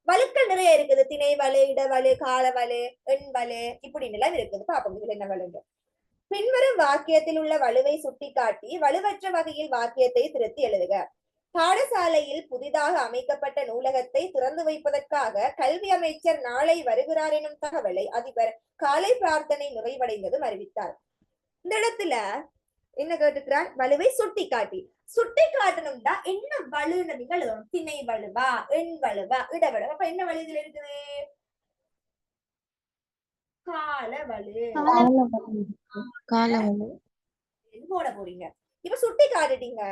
வழுக்கள் நிறைய இருக்குது. திணை வலு, இடவலு, கால வலு, எண் வலு, இப்படி எல்லாம் இருக்குது. பாப்போம் இதுல என்ன வலுங்க. பின்வரும் வாக்கியத்தில் உள்ள வலுவை சுட்டிக்காட்டி வலுவற்ற வகையில் வாக்கியத்தை திருத்தி எழுதுக. பாடசாலையில் புதிதாக அமைக்கப்பட்ட நூலகத்தை திறந்து வைப்பதற்காக கல்வி அமைச்சர் நாளை வருகிறார் எனும் தகவலை அதிபர் காலை பிரார்த்தனை நிறைவடைந்ததும் அறிவித்தார். இந்த இடத்துல என்ன கேட்டுக்கிறார்? வலுவை சுட்டிக்காட்டி. சுட்டி காட்டணும்டா என்ன வலுன்னு நீங்க எழுதணும். திணை வலுவா, எண் வலுவா, இடவலுவா. அப்ப என்ன வலு இதுல இருக்குது? கால வலு போட போறீங்க. இப்ப சுட்டி காட்டிட்டீங்க.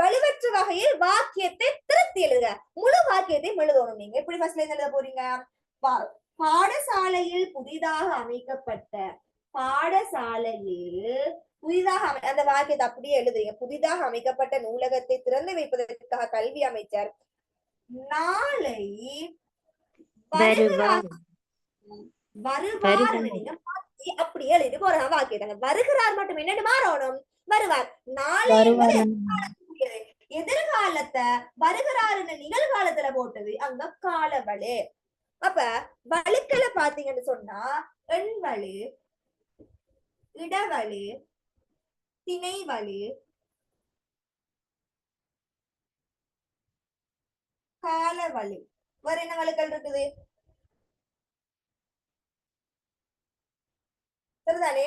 வலுவற்ற வகையில் வாக்கியத்தை திருத்தி எழுதுக. முழு வாக்கியத்தை எழுதணும். நீங்க எப்படி ஃபர்ஸ்ட்ல எழுத போறீங்க? பாடசாலையில் புதிதாக அமைக்கப்பட்ட, பாடசாலையில் புதிதாக அந்த வாக்கியத்தை அப்படியே எழுதுறீங்க. புதிதாக அமைக்கப்பட்ட நூலகத்தை திறந்து வைப்பதற்காக கல்வி அமைச்சர் நாளை வருவார் அப்படி எழுதி போற வாக்கியத்தாங்க. வருகிறார் மட்டும் என்னன்னு மாறணும். வருவார். நாளை எதிர்காலத்தை வருகிறாருன்னு நிகழ்காலத்துல போட்டது அங்க காலவலு. அப்ப வழுக்களை பாத்தீங்கன்னு சொன்னா எண்வலு, இடவலு, திணைவலு, காலவலு. வேற என்ன வழுக்கள் இருக்குது? சரிதானே?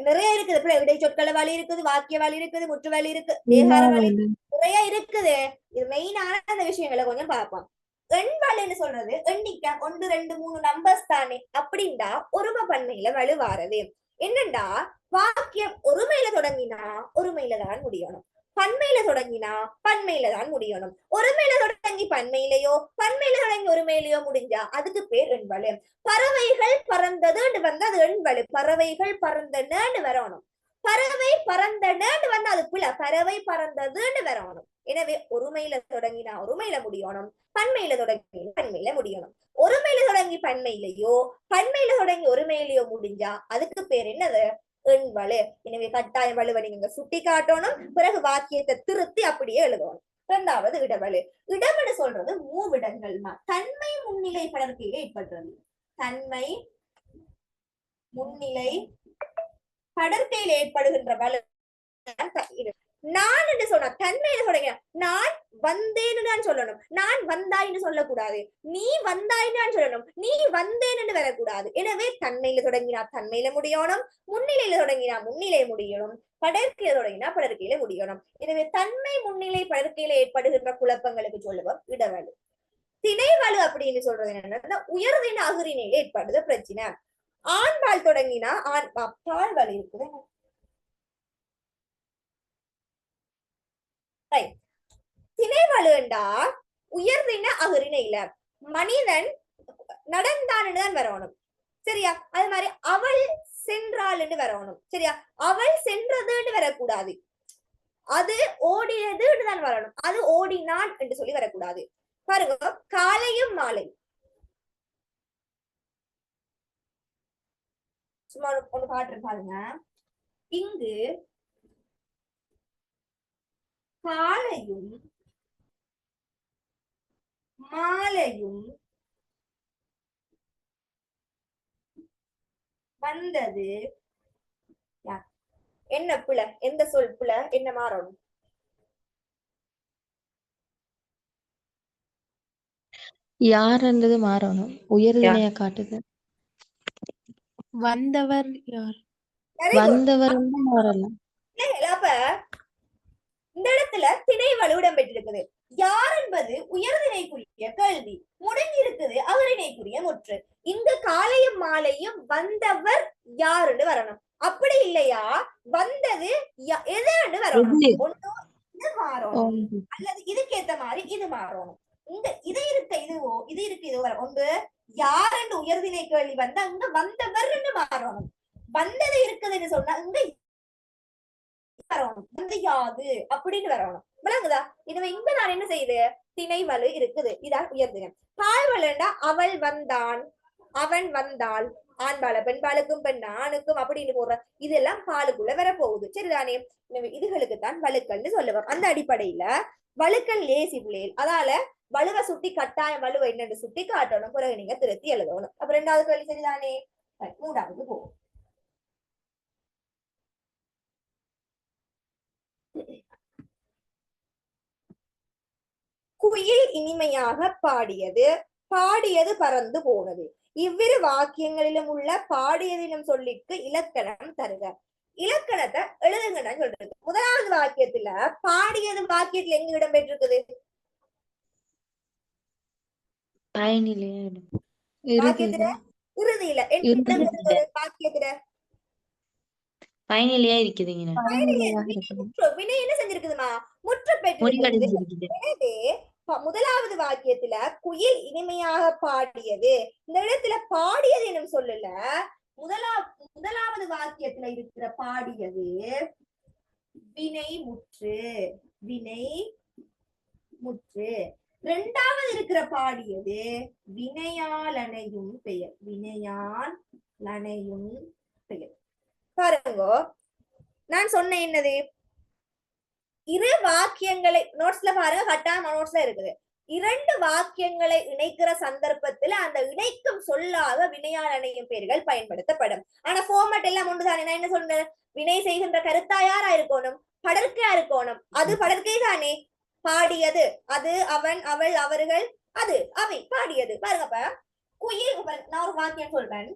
நிறைய இருக்குது. இடை சொற்கள வழி இருக்குது, வாக்கிய வழி இருக்குது, முற்று வழி இருக்கு, ஏகார வழி நிறைய இருக்குது. இது மெயினான அந்த விஷயங்களை கொஞ்சம் பார்ப்போம். எண் வலுன்னு சொல்றது எண்ணிக்கை 1 2 3 நம்பர்ஸ் தானே. அப்படின்டா ஒருமை பன்மையில வலுவாரது. என்னண்டா வாக்கியம் ஒருமையில தொடங்கினா ஒருமையில தான் முடியணும், பன்மையில தொடங்கினா பன்மையில தான் முடியணும். ஒருமையில தொடங்கி பன்மையிலையோ பன்மையில தொடங்கி ஒருமையிலையோ முடிஞ்சா அதுக்கு பேர் எண்வலு. பறவைகள் பறந்ததுன்னு வந்தா அது எண்வலு. பறவைகள் பறந்தனு வரணும். பறவை பறந்தனு வந்தா அது புல. பறவை பறந்ததுன்னு வரணும். எனவே ஒருமையில தொடங்கினா ஒருமையில முடியணும், பன்மையில தொடங்கி பன்மையில முடியணும். ஒருமையில தொடங்கி பன்மையிலையோ பன்மையில தொடங்கி ஒருமையிலையோ முடிஞ்சா அதுக்கு பேர் என்னது? எண்வலு. எனவே கட்டாயம் வலுவை நீங்க சுட்டி காட்டணும். பிறகு வாக்கியத்தை திருத்தி அப்படியே எழுதணும். இரண்டாவது இடவலு. இடவலு சொல்றது மூவிடங்கள். தன்மை முன்னிலை படர்க்கையில ஏற்படுறது. தன்மை முன்னிலை படர்க்கையில் ஏற்படுகின்ற வலு. நான் என்று சொன்னா தன்மையில தொடங்க நான் வந்தேன்னு தான் சொல்லணும். நான் வந்தாயின்னு சொல்லக்கூடாது. நீ வந்தாயின்னு சொல்லணும். நீ வந்தேன்னு வரக்கூடாது. எனவே தன்மையில தொடங்கினா தன்மையில முடியணும், முன்னிலையில தொடங்கினா முன்னிலை முடியணும், படர்க்கையில தொடங்கினா படர்க்கையில முடியணும். எனவே தன்மை முன்னிலை படர்க்கையில ஏற்படுகின்ற குழப்பங்களுக்கு சொல்லுவோம் இடவலு. திணைவலு அப்படின்னு சொல்றது என்னன்னா உயர்தின அகுரிணையில ஏற்படுது பிரச்சனை. ஆண்பால் தொடங்கினா பால் வலு இருக்குது. திணைவலுண்டா உயர்தின அகுரிணையில மனிதன் நடந்தான்னு தான் வரணும். சரியா? அது மாதிரி அவள் சென்றாள்னு வரணும். சரியா? அவள் சென்றதுன்னு வரக்கூடாது. அது ஓடினதுன்னு தான் வரணும். அது ஓடினான் என்று சொல்லி வரக்கூடாது. பாருங்க, காலையும் மாலை. சும்மா ஒண்ணு காட்டுற பாருங்க. இங்கு காலையும் மாலையும் வந்தது. என்ன புல? எந்த சொல் புல? என்ன மாறணும்? யாருன்றது மாறணும். உயர்தினைய காட்டுது. வந்தவர் யார்? வந்தவர் மாறலாம். அப்ப இந்த இடத்துல திணைவலு இடம்பெற்றிருக்குது. யார் என்பது உயர்திணைக்குரிய கேள்வி. முடிஞ்சிருக்குது அகரிணைக்குரிய முற்று. இங்க காலையும் மாலையும் வந்தவர் யாருன்னு வரணும். அப்படி இல்லையா வந்தது எதுன்னு வரணும். ஒண்ணு இது மாறணும் அல்லது இதுக்கேத்த மாதிரி இது மாறணும். இந்த இது இருக்க இதுவோ இது இருக்கு இதுவோ வர. ஒன்று யார் என்று உயர்திணை கேள்வி வந்தா அங்க வந்தவர் மாறணும். வந்தது இருக்குதுன்னு சொன்னா இங்க வரணும், வந்து யாது அப்படின்னு வரணும். விளங்குதா? இதுவே இங்க நான் என்ன செய்யுது, திணை வலு இருக்குது, இதான் உயர்திணை. பால்வலுண்டா அவள் வந்தான், அவன் வந்தாள், ஆண்பால பெண்பாலுக்கும் பெண் ஆணுக்கும் அப்படின்னு போடுற இதெல்லாம் பாலுக்குள்ள வரப்போகுது. சரிதானே? இதுகளுக்கு தான் வலுக்கள்னு சொல்லுவோம். அந்த அடிப்படையில வலுக்கள் லேசி பிள்ளைகள், அதால வலுவை சுட்டி கட்டாயம் வலுவை என்னன்னு சுட்டி காட்டணும், பிறகு நீங்க திருத்தி எழுதணும். அப்ப 2வது கேள்வி சரிதானே? 3வது போகும். குயில் இனிமையாக பாடியது, பாடியது பறந்து போனது. இவ்விரு வாக்கியங்களிலும் உள்ள பாடியதிலும் சொல்லிக்கு இலக்கணம் தருக. இலக்கணத்தை எழுதுங்கன்னு சொல்றது. 1வது வாக்கியத்துல பாடியது வாக்கியத்துல எங்க இடம் பெற்றிருக்குது? வாக்கியத்துல இறுதியில. வாக்கியத்துல பயனிலையா இருக்குதுங்க. வினை என்ன செஞ்சிருக்குதுமா? முற்று பெற்றிருக்குது. எனவே 1வது வாக்கியத்துல குயில் இனிமையாக பாடியது, இந்த இடத்துல பாடியது என்னும் சொல்லல. 1வது வாக்கியத்துல இருக்கிற பாடியது வினை முற்று, வினை முற்று. 2வது இருக்கிற பாடியது வினையால் அணையும் பெயர், வினையால் அணையும் பெயர். பாருங்க, நான் சொன்ன என்னது, இரு வாக்கியங்களை நோட்ஸ்ல பாருங்க, கட்டாயமா நோட்ஸ்ல இருக்குது. 2 வாக்கியங்களை இணைக்கிற சந்தர்ப்பத்துல அந்த இணைக்கும் சொல்லாக வினையால் அணையும் பெயர்கள் பயன்படுத்தப்படும். ஆனா ஃபார்மட் எல்லாம் ஒன்றுதானே. நான் என்ன சொல்றேன், வினை செய்கின்ற கருத்தா யாரா இருக்கணும்? படற்கையா இருக்கணும். அது படற்கை தானே. பாடியது அது, அவன் அவள் அவர்கள் அது அவை, பாடியது. பாருங்கப்ப குயில், நான் ஒரு வாக்கியம் சொல்றேன்.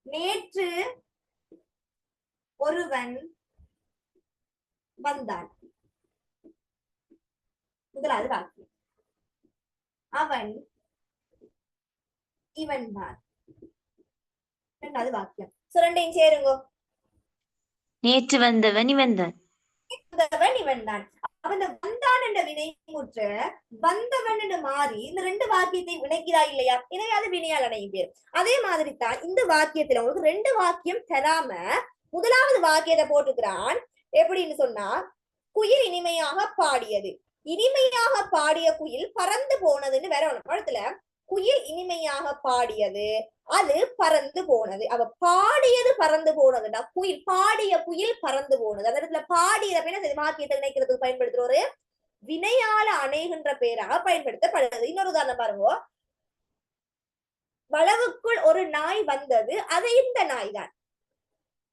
நேற்று ஒருவன் வந்தான், 1வது வாக்கியம். அவன் இவன் தான், 2வது வாக்கியம். ரெண்டையும் சேருங்க. நேற்று வந்தவன் இவன் தான், இவன் தான். அவன் வந்தான் என்ற வினை முற்று வந்தவன் என்று மாறி இந்த 2 வாக்கியத்தை வினைக்கிறா இல்லையா? எனவே அது வினையால் அணையும் பேர். அதே மாதிரி தான் இந்த வாக்கியத்துல உங்களுக்கு 2 வாக்கியம் தராம 1வது வாக்கியத்தை போட்டுக்கிறான். எப்படின்னு சொன்னா, குயில் இனிமையாக பாடியது, இனிமையாக பாடிய குயில் பறந்து போனதுன்னு வேற ஒண்ணு. இடத்துல குயில் இனிமையாக பாடியது, அது பறந்து போனது. அவ பாடியது பறந்து போனதுன்னா குயில், பாடிய குயில் பறந்து போனது. அந்த இடத்துல பாடியது வாக்கியத்தை இணைக்கிறதுக்கு பயன்படுத்துற ஒரு வினையால அணைகின்ற பெயராக பயன்படுத்தப்படுது. இன்னொரு உதாரணம் பாருங்க, வளவுக்குள் ஒரு நாய் வந்தது, அது இந்த நாய் தான்.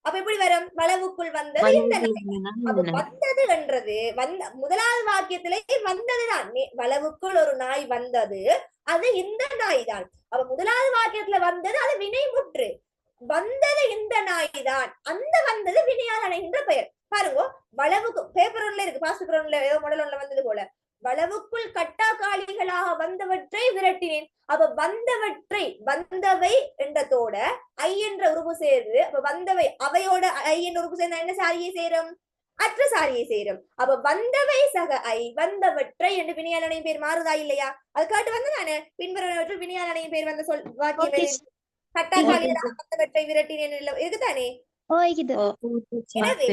அப்ப எப்படி வரும்? வளவுக்குள் வந்தது இந்த நாய். வந்தது என்றது 1வது வாக்கியத்திலே வந்ததுதான். வளவுக்குள் ஒரு நாய் வந்தது, அது இந்த நாய் தான். அப்ப 1வது வாக்கியத்துல வந்தது அது வினை முற்று, வந்தது இந்த நாய் தான். அந்த வந்தது வினையால் அணைகின்ற பெயர். பாருங்க, வளவுக்கு பேப்பர் ஒன்ல இருக்கு, பாஸ்ட் ஒன்ல ஏதோ மாடல் ஒன்ல வந்தது போல, வளவுக்குள் கட்டாக்காளிகளாக வந்தவற்றை விரட்டினேன். அப்ப வந்தவற்றை, வந்தவை என்றதோட ஐ என்ற உறுப்பு சேருது. அப்ப வந்தவை அவையோட ஐ என்ற உறுப்பு சேர்ந்தா என்ன சாரியை சேரும்? அற்ற சாரியை சேரும். அப்ப வந்தவை சக ஐ, வந்தவற்றை என்று வினையால் அணையும் பேர் மாறுதா இல்லையா? அது கேட்டு வந்ததானே. பின்வருவனவற்றில் வினையால் அணையும் பேர் வந்த சொல் வாக்கியம் கட்டாக்காளிகளாக வந்தவற்றை விரட்டினேன் இருக்குதானே. எனவே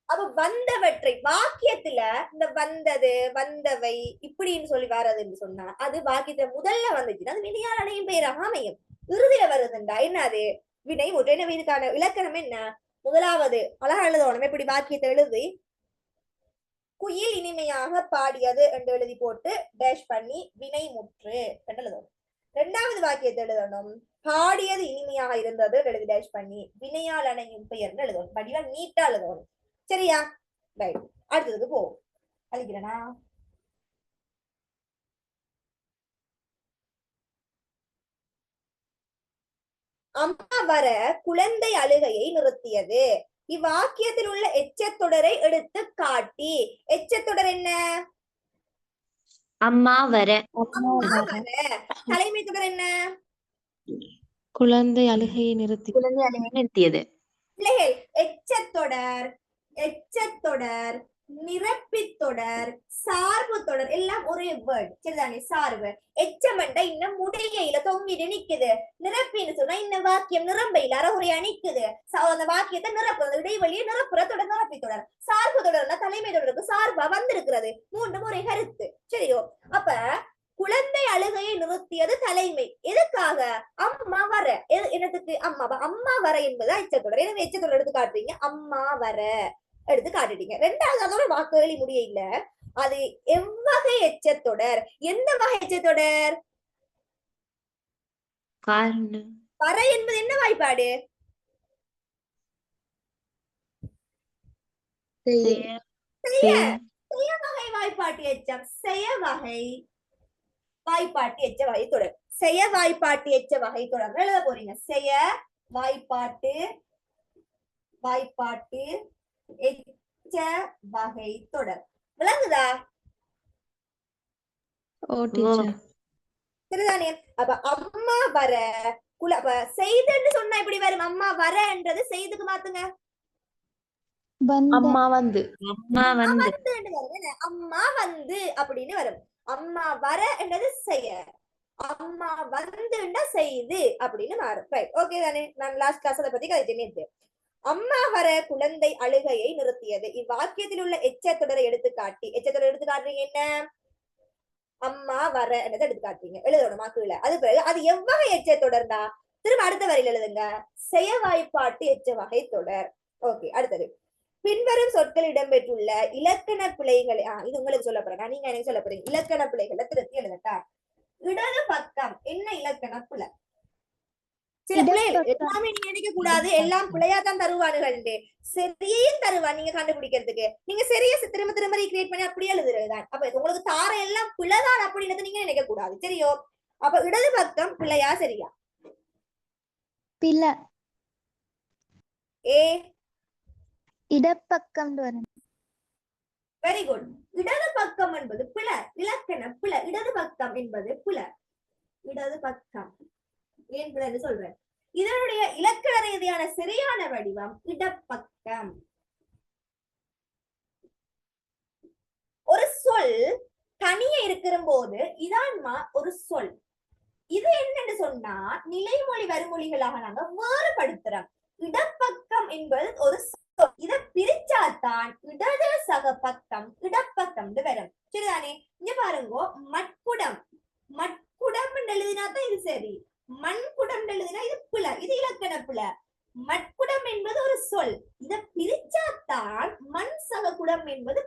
அப்ப வந்தவற்றை வாக்கியத்துல இந்த வந்தது வந்தவை இப்படின்னு சொல்லி வர்றதுன்னு சொன்னா அது வாக்கியத்துல முதல்ல வந்துச்சுன்னா அது வினையால் அணையும் பெயராக அமையும். இறுதியில வருதுண்டா என்னது? வினை முற்று. எனவே இதுக்கான இலக்கணம் என்ன? 1வது அழகா எழுதணும். எப்படி வாக்கியத்தை எழுதி குயில் இனிமையாக பாடியது என்று எழுதி போட்டு டேஷ் பண்ணி வினை முற்று என்று எழுதணும். 2வது வாக்கியத்தை எழுதணும், பாடியது இனிமையாக இருந்தது எழுதி டேஷ் பண்ணி வினையால் அணையும் பெயர்னு எழுதணும். வடிவா நீட்டா எழுதணும். சரியா? ரைட், அடுத்ததுக்கு போ. அழிக்கிறேனா? அம்மா வர குழந்தை அழுகையை நிறுத்தியது. இவ்வாக்கியத்தில் உள்ள எச்சத்தொடரை எடுத்து காட்டி. எச்சத்தொடர் என்ன? அம்மா வர. தலைமை தொடர் என்ன? குழந்தை அழுகையை நிறுத்தியது. பிள்ளைகள் எச்சத்தொடர், எச்சத்தொடர் நிரப்பி தொடர், சார்பு தொடர் எல்லாம் ஒரே வேர்ட். சரிதானே? சார்பு. எச்சமண்ட இன்னும் முடிகையில தொங்கிட்டு நிக்குது. நிரப்பின்னு சொன்னா இந்த வாக்கியம் நிரம்பையில அறகுறையா நிக்குது. அந்த வாக்கியத்தை நிரப்புறது, இடைவெளியை நிரப்புற தொடர் நிரப்பி தொடர். சார்பு தொடர்னா தலைமை தொடருக்கு சார்பா வந்திருக்கிறது. மூன்று முறை கருத்து. சரியோ? அப்ப குழந்தை அழுகையை நிறுத்தியது தலைமை. எதுக்காக? அம்மா வர. என்னத்துக்கு? அம்மா வர என்பது எச்சத்தொடர். எனவே எச்சத்தொடர் எடுத்து காட்டுறீங்க. அம்மா வர எடுத்து காட்டிட்டீங்க. ரெண்டாவது அதோட வாக்குகளி முடிய இல்ல. அது எவ்வகை எச்சத்தொடர்? எந்த வகை எச்சத்தொடர்? வர என்பது என்ன வாய்ப்பாடு? செய்ய வகை வாய்ப்பாட்டு எச்சம். செய்ய வகை வாய்ப்பாட்டு எச்ச வகை தொடர். செய்ய வாய்ப்பாட்டு எச்ச வகை தொடர் எழுத போறீங்க. செய்ய வாய்ப்பாட்டு எச்ச வகை தொடர். விளங்குதா? சரிதானே? அப்ப அம்மா வர செய்துன்னு சொன்னா இப்படி வரும். அம்மா வரன்றது செய்துக்கு மாத்துங்க. அம்மா வந்து அம்மா வந்து அப்படின்னு வரும். அம்மா வர என்றது செய்ய, அம்மா வந்துண்டா செய்து அப்படின்னு மாறும். ஓகே தானே? நான் லாஸ்ட் கிளாஸ் அதை பத்தி கதை. அம்மா வர குழந்தை அழுகையை நிறுத்தியது. இவ்வாக்கியத்தில் உள்ள எச்சத்தொடரை எடுத்துக்காட்டி, எச்சத்தொடர் எடுத்துக்காட்டுறீங்க என்ன? அம்மா வர என்றதை எடுத்துக்காட்டுறீங்க. எழுதணும் மாக்குல. அது பிறகு அது எவ்வகை எச்சத்தொடர்னா திரும்ப அடுத்த வரையில் எழுதுங்க. செய்ய வாய்ப்பாட்டு எச்ச வகை தொடர். ஓகே, அடுத்தது. பின்வரும் சொற்கள் இடம்பெற்றுள்ள இலக்கண பிழைகளை இது உங்களுக்கு சொல்ல போறேன். நீங்க எனக்கு சொல்ல போறீங்க. இலக்கண பிழைகளை திருத்தி எழுதட்டா? இடது பக்கம் என்ன இலக்கண பிழை? சில பிள்ளைகள் எல்லாமே நீங்க நினைக்க கூடாது, எல்லாம் பிள்ளையாதான் தருவானுகள். சரியையும் தருவான் நீங்க கண்டுபிடிக்கிறதுக்கு. நீங்க சரிய திரும்ப திரும்ப ரீக்ரியேட் பண்ணி அப்படியே எழுதுறதுதான். அப்ப உங்களுக்கு தார எல்லாம் பிள்ளைதான் அப்படின்றது நீங்க நினைக்க கூடாது. சரியோ? அப்ப இடது பக்கம் பிள்ளையா சரியா? பிள்ளை. ஏ இடப்பக்கம். Very good. இடது பக்கம் என்பது பிழை. இலக்கண பிழை. இடது பக்கம் என்பது பிழை. இடது பக்கம் ஏன் பிழைன்னு சொல்றேன். இதனுடைய இலக்கண ரீதியான சரியான வடிவம் இடப்பக்கம். ஒரு சொல் தனியே இருக்கிற போது இதான்மா ஒரு சொல். இது என்னன்னு சொன்னா நிலைமொழி வறுமொழிகளாக நாங்க வேறுபடுத்துறோம். இடப்பக்கம் என்பது ஒரு சொல். இத பிரிச்சாத்தான் இடது சக பக்கம் இடப்பக்கம் வரும். சரிதானே? இங்க பாருங்க, மட்குடம். மட்குடம் எழுதினாதான் இது சரி. மண்குடம் எழுதினா இது பிழை. இது இலக்கண பிழை. மட்குடம் என்பது ஒரு சொல். இத பிரிச்சாத்தான் மண் சக குடம் என்பது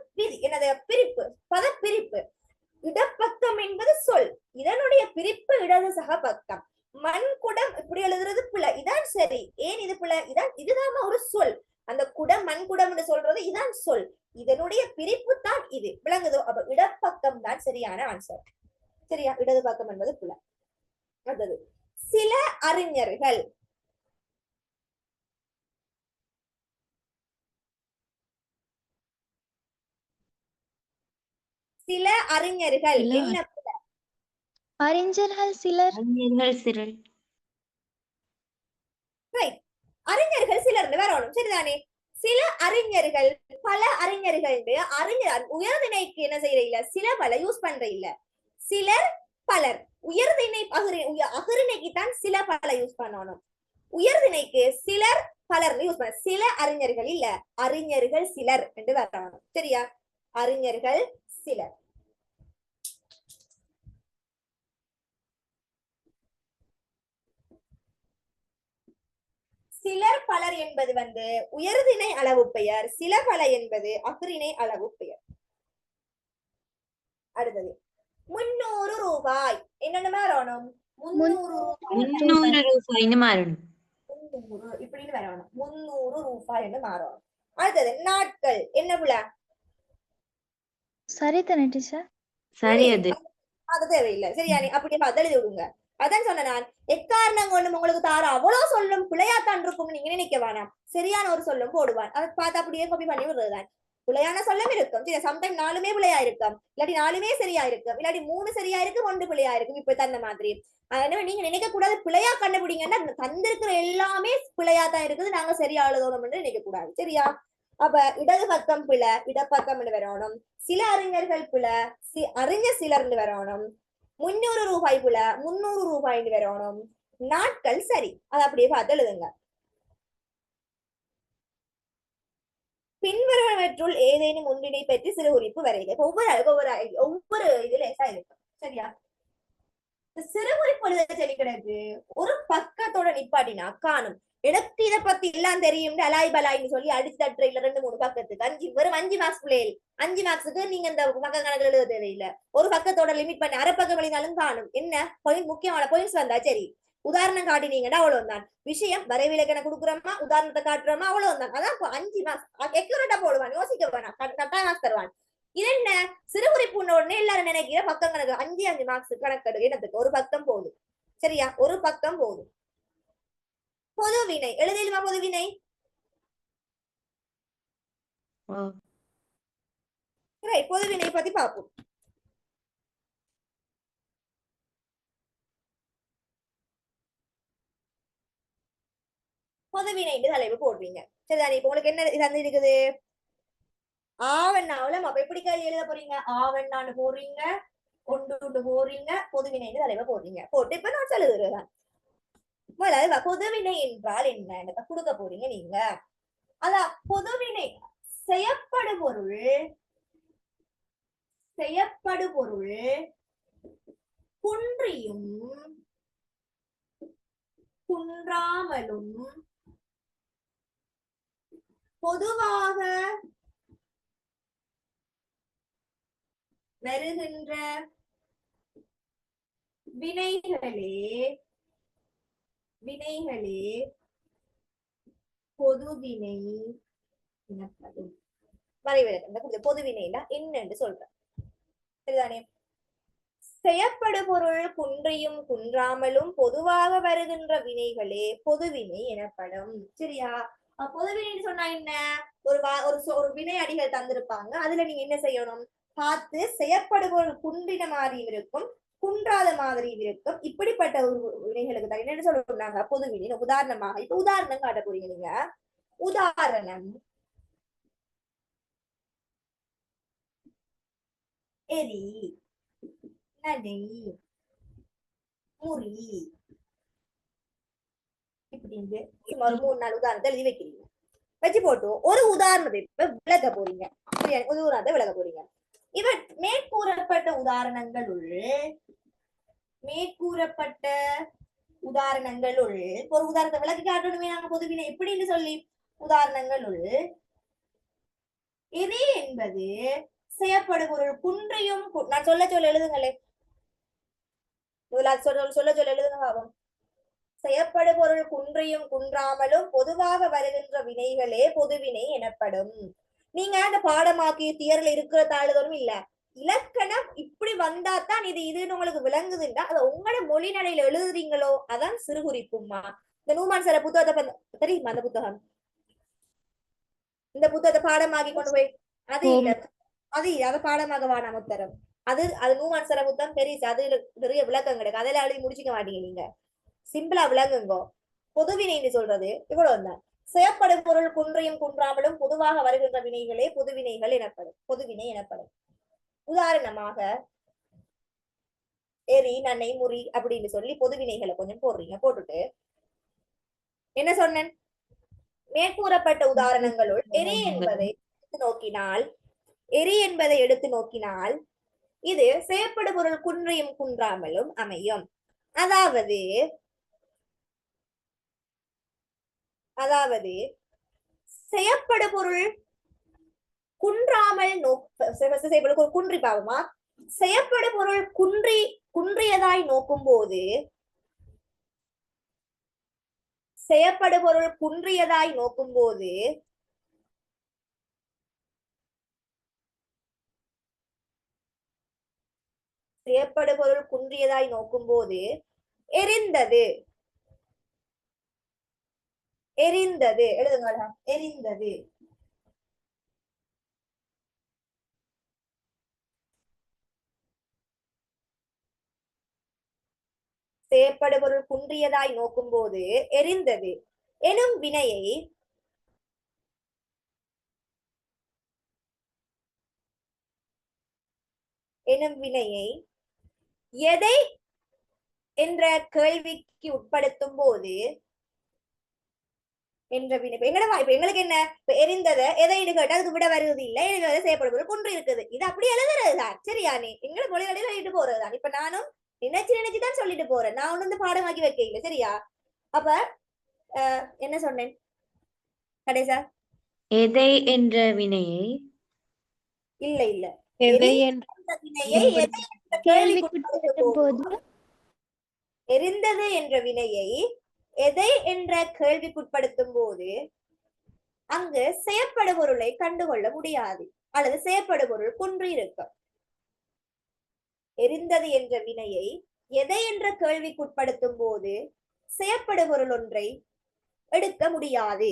என்னது? பிரிப்பு, பத பிரிப்பு. இடப்பக்கம் என்பது சொல். இதனுடைய பிரிப்பு இடது சக பக்கம். மண்குடம் இப்படி எழுதுறது பிழை. இதான் சரி. ஏன் இது பிழை? இதுதான் ஒரு சொல். அந்த குடம் மண்குடம் என்று சொல்றது இதான் சொல். இதனுடைய பிரிப்பு தான் இது. விளங்குதோ? அப்ப இடப்பக்கம் தான் சரியான ஆன்சர். சரியா? இடது பக்கம் என்பது பிழை. அடுத்தது. சில அறிஞர்கள் என்ன? அறிஞர்கள் சிலர். அறிஞர்கள் சிலர் வரணும். சரிதானே? சில அறிஞர்கள், பல அறிஞர்கள். அறிஞர் உயர்திணைக்கு என்ன செய்யற இல்ல, சில பல யூஸ் பண்ற இல்ல. சிலர் பலர். உயர்திணை அகரிணைக்கு தான் சில பல யூஸ் பண்ணணும். உயர்திணைக்கு சிலர் பலர் யூஸ் பண்ண. சில அறிஞர்கள் இல்ல, அறிஞர்கள் சிலர் என்று வரணும். சரியா? அறிஞர்கள் சிலர். சிலர் பலர் என்பது உயர்திணை அளவு பெயர். சில பல என்பது அகரிணை அளவு பெயர். அடுத்தது. 300 ரூபாய். என்னென்ன மாறணும்? 300 ரூபாய்னு மாறணும். 300 இப்படின்னு வரணும். 300 ரூபாய் என்று மாறணும். அடுத்தது. நாட்கள். என்ன புல? சரிதானே டீச்சர்? சரி. அது தேவையில்லை. சரியா? அப்படியே பார்த்து எழுதி விடுங்க. அதான் சொன்ன நான். எக்காரணம் கொண்டு உங்களுக்கு தார அவ்வளவு சொல்லும் பிள்ளையாத்தான் இருக்கும் நீங்க நினைக்க வேணாம். சரியான ஒரு சொல்லும் போடுவான். அதை பார்த்து அப்படியே காப்பி பண்ணி விடுறதுதான். பிள்ளையான சொல்லும் இருக்கும். சரி, சம்டைம் 4மே பிள்ளையா இருக்கும், இல்லாட்டி 4மே சரியா இருக்கும், இல்லாட்டி 3 சரியா இருக்கும், 1 பிள்ளையா இருக்கும். இப்ப தந்த மாதிரி அதனால நீங்க நினைக்க கூடாது பிள்ளையா கண்டுபிடிங்கன்னா தந்திருக்கிற எல்லாமே பிள்ளையா தான் இருக்குது, நாங்க சரியா எழுதணும் நினைக்க கூடாது. சரியா? அப்ப இடது பக்கம் பிழை, இடப்பக்கம் வரணும். சில அறிஞர்கள் பிழை, அறிஞர் சிலர் வரணும். 300 ரூபாய் பிழை, 300 ரூபாய் வரணும். நாட்கள் சரி, அதை அப்படியே பார்த்து எழுதுங்க. பின்வருவனவற்றுள் ஏதேனும் ஒன்றினை பற்றி சிறு குறிப்பு வரைக. ஒவ்வொரு இதுல இருக்கு. சரியா? சிறு குறிப்பு எழுத சொல்லி கிடக்கு. ஒரு பக்கத்தோட நிப்பாட்டினா காணும். எனக்கு இதை பத்தி எல்லாம் தெரியும் அலாய் பலாய்னு சொல்லி அடிச்சு தட்டுறையில 2-3 பக்கத்துக்கு வெறும் 5 மார்க்ஸ் பிள்ளைகள் 5 மார்க்ஸுக்கு நீங்க இந்த பக்க கணக்கு எழுத தேவையில்லை. ஒரு பக்கத்தோட லிமிட் பண்ணி அரை பக்கம் எழுதினாலும் காணும். என்ன பாயிண்ட், முக்கியமான பாயிண்ட்ஸ் வந்தா சரி. உதாரணம் காட்டினீங்கன்னா அவ்வளவுதான். விஷயம் வரைவிலக்கண கொடுக்குறோமா, உதாரணத்தை காட்டுறோமா, அவ்வளவுதான். அதான் 5 மார்க்ஸ் எக்யூரேட்டா போடுவான், யோசிக்க வேணாம், கட்டாய மார்க்ஸ் தருவான். இது என்ன சிறு குறிப்பு உடனே எல்லாரும் நினைக்கிற பக்கம் கணக்கு 5 மார்க்ஸ் கணக்கு என்னத்துக்கு ஒரு பக்கம் போதும். சரியா? ஒரு பக்கம் போதும். பொதுவினை எழுதிலுமா? பொதுவினை பொதுவினை பத்தி பார்ப்போம். பொதுவினை தலைப்பு போடுவீங்க. சரிதானே? இப்ப உங்களுக்கு என்ன இது இருக்குது? ஆவண்ணாவுல அப்ப எப்படி கேள்வி எழுத போறீங்க? ஆவண்ணான்னு போடுறீங்க, கொண்டு போறீங்க, பொதுவினை தலைவை போடுறீங்க. போட்டு இப்ப நான் எழுதுறேன். பொதுவினை என்றால் என்ன கொடுக்க போறீங்க நீங்க. அதான் பொதுவினை செய்யப்படு பொருள் குன்றியும் குன்றாமலும் பொதுவாக வருகின்ற வினைகளே பொதுவினை எனப்படும். வரைவிலக்கணம் பொதுவினைனா என்னன்னு சொல்றேன். சரிதானே? செய்யப்படு பொருள் குன்றியும் குன்றாமலும் பொதுவாக வருகின்ற வினைகளே பொதுவினை எனப்படும். சரியா? பொதுவினைன்னு சொன்னா என்ன? ஒரு வினை அடிகள் தந்திருப்பாங்க. அதுல நீங்க என்ன செய்யணும்? பார்த்து செய்யப்படு பொருள் குன்றின மாதிரியும் இருக்கும், குன்றாத மாதிரியும் இருக்கும். இப்படிப்பட்ட ஒரு வினைகளுக்கு தான் என்னன்னு சொல்றாங்க? பொதுவினை. உதாரணமாக இப்ப உதாரணம் காட்ட போறீங்க நீங்க. உதாரணம் எரி, நடை, முறி. இப்படின்னு சுமார் 3-4 உதாரணத்தை எழுதி வைக்கிறீங்க. வச்சு போட்டு ஒரு உதாரணத்தை விளக்க போறீங்க. ஒரு உதாரணத்தை விளக்க போறீங்க. இவர் மேற்கூறப்பட்ட உதாரணங்களுள் ஒரு உதாரணத்தை விளக்கி காட்டணுமே நாங்க பொதுவினை எப்படின்னு சொல்லி. உதாரணங்களுள் எது என்பது செய்யப்படு பொருள் குன்றியும் நான் சொல்ல எழுதுங்களே. சொல்ல எழுதுங்க. செய்யப்படு பொருள் குன்றியும் குன்றாமலும் பொதுவாக வருகின்ற வினைகளே பொதுவினை எனப்படும். நீங்க அந்த பாடமாக்கி தியர்ல இருக்கிற தாழ்தோறும் இல்ல, இலக்கணம் இப்படி வந்தாதான் இதுன்னு உங்களுக்கு விளங்குதுன்னா அதை உங்களோட மொழி நடையில எழுதுறீங்களோ அதான் சிறு குறிப்புமா. இந்த நூமான் சார் புத்தகத்தை தெரியுமா? அந்த புத்தகம், இந்த புத்தகத்தை பாடமாக்கி கொண்டு போய் அது இல்ல, அதை பாடமாக வானாம தரம். அது நூமான் சார் புத்தகம் தெரியுது. அது நிறைய விளக்கம் கிடைக்கும். அதெல்லாம் எழுதி முடிச்சுக்க மாட்டீங்க நீங்க. சிம்பிளா விளங்குங்கோ. பொதுவினைன்னு சொல்றது இவ்வளவுதான். செய்யப்படும் பொருள் குன்றையும் குன்றாமலும் பொதுவாக வருகின்ற வினைகளே பொதுவினைகள் எனப்படும். பொதுவினை எனப்படும். உதாரணமாக எரி, நன்னை, முறி அப்படின்னு சொல்லி பொதுவினைகளை கொஞ்சம் போடுறீங்க. போட்டுட்டு என்ன சொன்னேன்? மேற்கூறப்பட்ட உதாரணங்களுள் எரி என்பதை எடுத்து நோக்கினால் இது செய்யப்படும் பொருள் குன்றையும் குன்றாமலும் அமையும். அதாவது செய்யப்படு பொருள் குன்றாமல் குன்றி பாவமா செய்யப்படு பொருள் குன்றியதாய் நோக்கும் போது செய்யப்படு பொருள் குன்றியதாய் நோக்கும் போது செய்யப்படு பொருள் குன்றியதாய் நோக்கும் போது எரிந்தது எழுதுங்களா? எரிந்தது. செய்யப்படு பொருள் குன்றியதாய் நோக்கும் போது எரிந்தது எனும் வினையை எனும் வினையை எதை என்ற கேள்விக்கு உட்படுத்தும் போது என்ற வினை இப்ப எங்களுக்கு என்ன இப்ப எரிந்ததை எதைன்னு கேட்டா அதுக்கு விட வருவது இல்லை, எரிந்ததை செய்யப்படுவது குன்று இருக்குது. இது அப்படி எழுதுறதுதான் சரியா? நீ எங்களை மொழிகளில் சொல்லிட்டு போறதுதான். இப்ப நானும் நினைச்சுதான் சொல்லிட்டு போறேன், நான் ஒண்ணு வந்து பாடமாக்கி வைக்க இல்லை சரியா? அப்ப என்ன சொன்னேன் கடைசா? எதை என்ற வினையை இல்ல இல்ல எதை வினையை எதை என்ற கேள்விக்குட்படுத்தும் போது எரிந்தது என்ற வினையை எதை என்ற கேள்விக்குட்படுத்தும் போது அங்கு செயற்படுபொருளை கண்டுகொள்ள முடியாது அல்லது செயற்படுபொருள் குன்று இருக்கும். எரிந்தது என்ற வினையை எதை என்ற கேள்விக்குட்படுத்தும் போது செயற்படுபொருள் ஒன்றை எடுக்க முடியாது.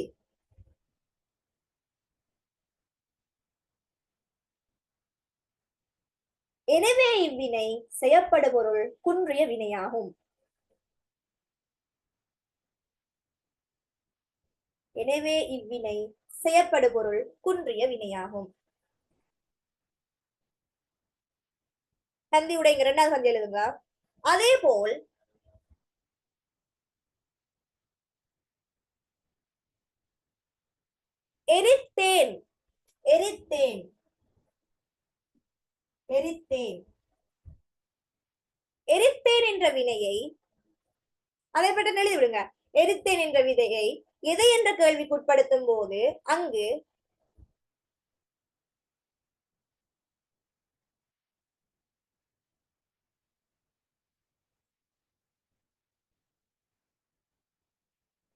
எனவே இவ்வினை செயற்படுபொருள் குன்றிய வினையாகும். எனவே இவ்வினை செயற்படுபொருள் குன்றிய வினையாகும். சந்தி உடைங்க 2வது சந்தி எழுதுங்க. அதே போல் எரித்தேன் எரித்தேன் எரித்தேன் எரித்தேன் என்ற வினையை அதை பற்றி எழுதி விடுங்க. எரித்தேன் என்ற வினையை எதை என்ற கேள்விக்கு உட்படுத்தும் போது அங்கு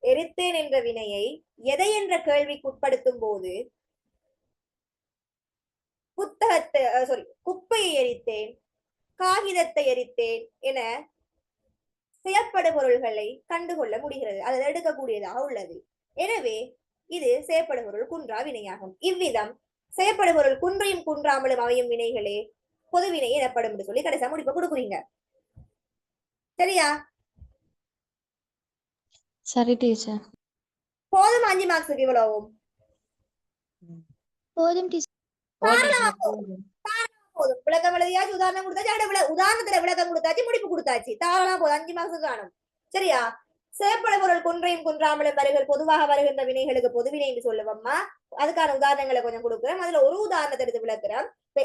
எரித்தேன் என்ற வினையை எதை என்ற கேள்விக்கு உட்படுத்தும் போது குப்பையை எரித்தேன், காகிதத்தை எரித்தேன் என செயற்படுபொருள்களை கண்டுகொள்ள முடிகிறது, அதை எடுக்கக்கூடியதாக உள்ளது. எனவே இது செயற்படுபொருள் குன்றா வினையாகும். இவ்விதம் செயற்படுபொருள் குன்றையும் குன்றாமலும் அமையும் வினைகளே பொதுவினை எனப்படும் என்று சொல்லி கடைசியா முடிப்ப கொடுக்குறீங்க சரியா? சரி டீச்சர். போதும் 5 மார்க்ஸுக்கு இவ்வளவும் போதும் டீச்சர். போதும். விளக்கம் எழுதியாச்சு, உதாரணம் கொடுத்தாச்சு, உதாரணத்துல விளக்கம் கொடுத்தாச்சு, முடிப்பு கொடுத்தாச்சு. தாராளமா போதும், 5 மார்க்ஸ் காணும் சரியா? செயற்படுபொருள் குன்றையும் குன்றாமலும் வருகள் பொதுவாக வருகின்ற வினைகளுக்கு பொதுவினை என்று சொல்லுவோம்மா. அதுக்கான உதாரணங்களை கொஞ்சம் கொடுக்குறோம். அதுல ஒரு உதாரணத்தை எடுத்து விளக்குறோம். இப்ப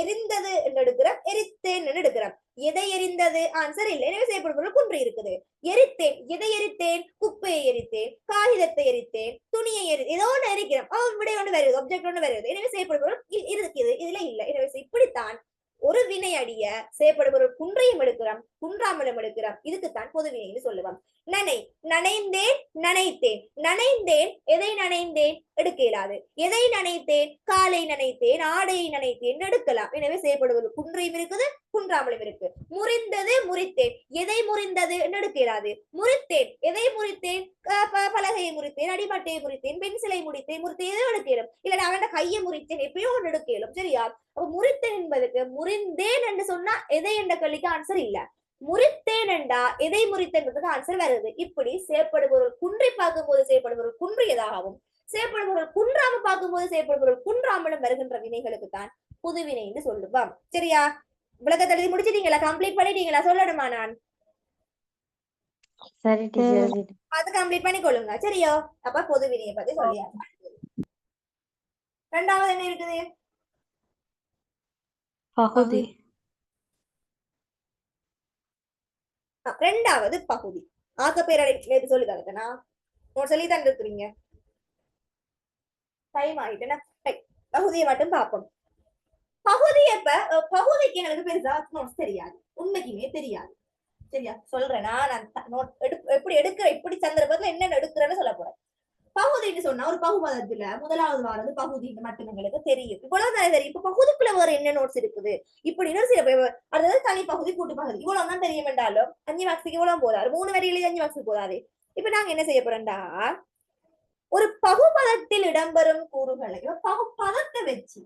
எரிந்தது என்று எடுக்கிறோம், எரித்தேன் என்று எடுக்கிறோம். எதை எரிந்தது ஆன்சர் இல்லை, எனவே செயற்படுபொருள் குன்று இருக்குது. எரித்தேன் எதை எரித்தேன்? குப்பையை எரித்தேன், காகிதத்தை எரித்தேன், துணியை ஏதோ ஒன்று எரிக்கிறோம், விடை ஒன்று வருது, ஒப்ஜெக்ட் ஒன்று வருது, எனவே செயற்படுபொருள் இருக்குது, இதுல இல்லை. எனவே இப்படித்தான் ஒரு வினை அடிய செயற்படுபொருள் குன்றையும் எடுக்கிறோம், குன்றாமலும் எடுக்கிறோம். இதுக்குத்தான் பொது வினைன்னு சொல்லுவோம். நனைந்தேன் நனைத்தேன். நனைந்தேன் எதை நனைந்தேன்? எடுக்க இயலாது. எதை நனைத்தேன்? காலை நனைத்தேன், ஆடையை நனைத்தேன் எடுக்கலாம். எனவே செயற்படுபொருள் குன்றையும் இருக்குது, குன்றாமலும் இருக்கு. முறிந்தது முறித்தேன். எதை முறிந்தது? எடுக்க இயலாது. முறித்தேன் எதை முறித்தேன்? பலகையை முறித்தேன், அடிமட்டையை முறித்தேன், பென்சிலை முறித்தேன், எதோ எடுக்க இயலும். இல்ல நான் அவன் கையை முறித்தேன், எப்பயோ ஒன்று எடுக்க இயலும் சரியா? அப்ப முறித்தேன் என்பதற்கு முறிந்தேன் என்று சொன்னா எதை என்ற கேள்விக்கு ஆன்சர் இல்ல. முறித்தேன் என்றா எதை முறித்தேன் ஆன்சர் வருது. இப்படி செயற்படுபொருள் குன்றை பார்க்கும் போது செயற்படுபொருள் குன்றியதாகவும், செயற்படுபொருள் குன்றாம பார்க்கும் போது செயற்படுபொருள் குன்றாமலும் வருகின்ற வினைகளுக்கு தான் புதுவினை என்று சொல்லுவோம் சரியா? விளக்கத்தை எழுதி முடிச்சிட்டீங்களா? கம்ப்ளீட் பண்ணிட்டீங்களா? சொல்லணுமா நான்? சரி டீச்சர். அது கம்ப்ளீட் பண்ணி கொள்ளுங்க சரியோ? அப்ப பொதுவினையை பத்தி சொல்லியா. 2வது என்ன இருக்குது? பகுதி. 2வது பகுதி. ஆக்கப்பேரடை நேற்று சொல்லி தரேனா? சொல்லி தான் இருக்கிறீங்க. டைம் ஆயிட்டுனா பகுதியை மட்டும் பார்ப்போம். பகுதிக்கு எங்களுக்கு பெருசா நோட்ஸ் தெரியாது, உண்மைக்குமே தெரியாது சரியா? சொல்றேன்னா நான் எப்படி எடுக்கிற இப்படி சந்தர்ப்பத்துல என்னென்ன எடுக்கிறேன்னு சொல்ல போறேன். பகுதின்னு சொன்னா ஒரு பகுபதத்துல 1வது வாரது பகுதி மட்டும் எங்களுக்கு தெரியும். இவ்வளவுதான் தெரியும். இப்ப பகுதிக்குள்ள வேற என்ன நோட்ஸ் இருக்குது இப்படின்னு அதாவது தனி பகுதி கூட்டு பகுதி இவ்வளவுதான் தெரியும் என்றாலும் 5 மார்க்ஸுக்கு இவ்வளவு போதாது, 3 வரையிலேயே 5 மார்க்ஸுக்கு போதாது. இப்ப நாங்க என்ன செய்ய போறோம்டா, ஒரு பகுபதத்தில் இடம்பெறும் கூறுகளை பதத்தை வச்சு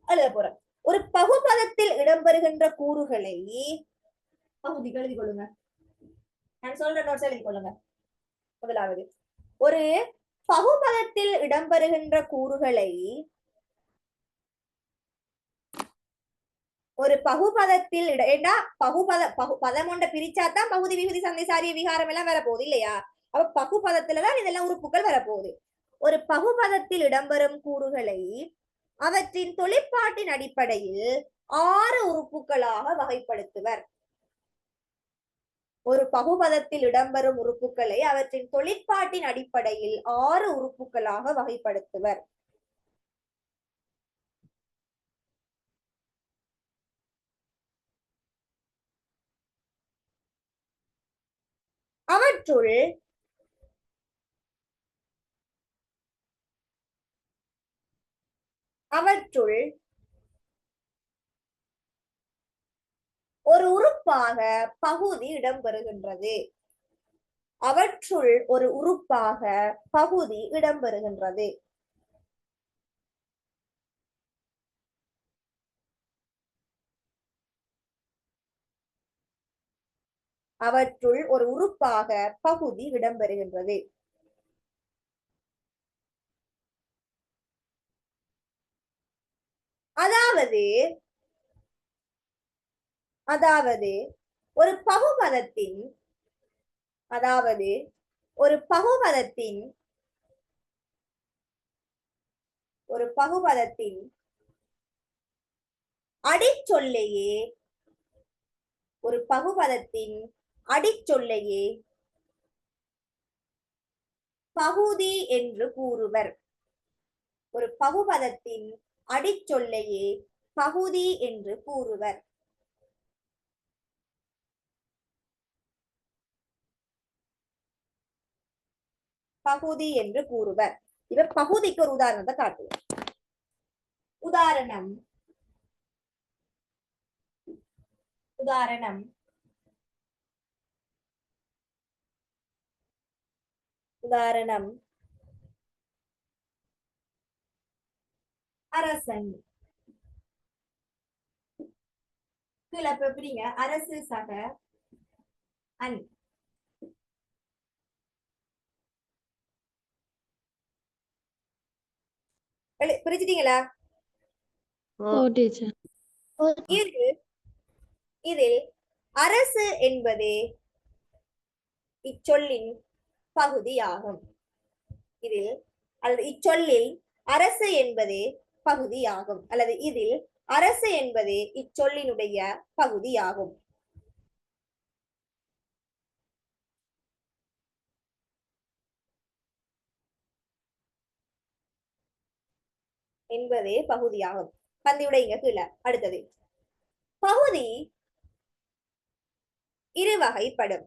எழுத போறோம். ஒரு பகுபதத்தில் இடம்பெறுகின்ற கூறுகளை பகுதிகள் எழுதி கொள்ளுங்க. நான் சொல்ற நோட்ஸ் எழுதி கொள்ளுங்க. முதலாவது, ஒரு பகுபதத்தில் இடம்பெறுகின்ற கூறுகளை ஒரு பகுபதத்தில் ஏண்டா பதம் ஒன்றை பிரிச்சாதான் பகுதி விகுதி சந்தை சாரிய விகாரம் எல்லாம் வரப்போகுது இல்லையா? அப்ப பகுபதத்துலதான் இதெல்லாம் உறுப்புகள் வரப்போகுது. ஒரு பகுபதத்தில் இடம்பெறும் கூறுகளை அவற்றின் தொழிற்பாட்டின் அடிப்படையில் 6 உறுப்புகளாக வகைப்படுத்துவர். ஒரு பகுபதத்தில் இடம்பெறும் உறுப்புகளை அவற்றின் தொழிற்பாட்டின் அடிப்படையில் 6 உறுப்புகளாக வகைப்படுத்துவர். அவற்றுள் ஒரு உறுப்பாக பகுதி இடம்பெறுகின்றது. அவற்றுள் ஒரு உறுப்பாக பகுதி இடம்பெறுகின்றது. அவற்றுள் ஒரு உறுப்பாக பகுதி இடம்பெறுகின்றது. அதாவது ஒரு பகுபதத்தின் அடிச்சொல்லையே பகுதி என்று கூறுவர். ஒரு பகுபதத்தின் அடிச்சொல்லையே பகுதி என்று கூறுவர். பகுதி என்று கூறுவர். இவர் பகுதிக்கு ஒரு உதாரணத்தை காட்டுவார். உதாரணம் அரசன். எப்படிங்க? அரசு சக அன். புரிஞ்சுட்டீங்களா? இதில் அரசு என்பதே இச்சொல்லின் பகுதியாகும். இச்சொல்லில் அரசு என்பதே பகுதியாகும். அல்லது இதில் அரசு என்பதே இச்சொல்லினுடைய பகுதியாகும். என்பதே பகுதியாகும். பந்தியுடைங்க கீழே. அடுத்தது பகுதி இருவகைப்படும்.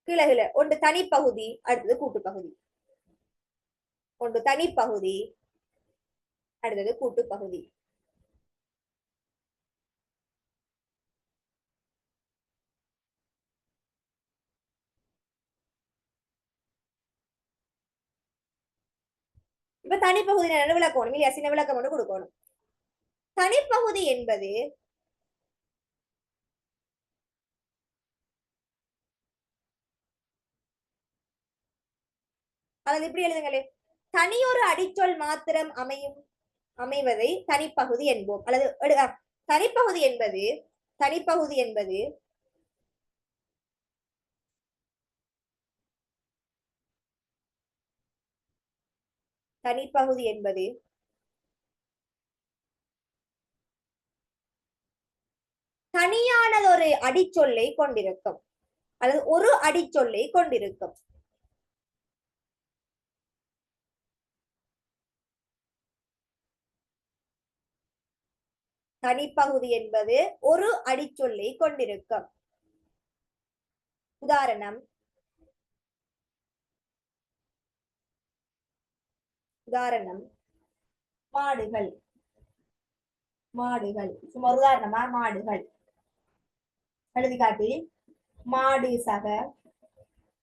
கீழே ஒன்று தனிப்பகுதி, அடுத்தது கூட்டுப்பகுதி. ஒன்று தனிப்பகுதி, அடுத்தது கூட்டுப்பகுதி. இப்ப தனிப்பகுதி விளக்கணும் இல்லையா? சின்ன விளக்கம் ஒன்று கொடுக்கணும். தனிப்பகுதி என்பது அல்லது இப்படி எழுதுங்களே, தனியொரு அடிச்சொல் மாத்திரம் அமைவதை தனிப்பகுதி என்போம். அல்லது தனிப்பகுதி என்பது தனியானதொரு அடிச்சொல்லை கொண்டிருக்கும். அல்லது ஒரு அடிச்சொல்லை கொண்டிருக்கும். தனிப்பகுதி என்பது ஒரு அடிச்சொல்லை கொண்டிருக்கும். உதாரணம் மாடுகள். சும்மா உதாரணமா மாடுகள் எழுதி காட்டி, மாடு சக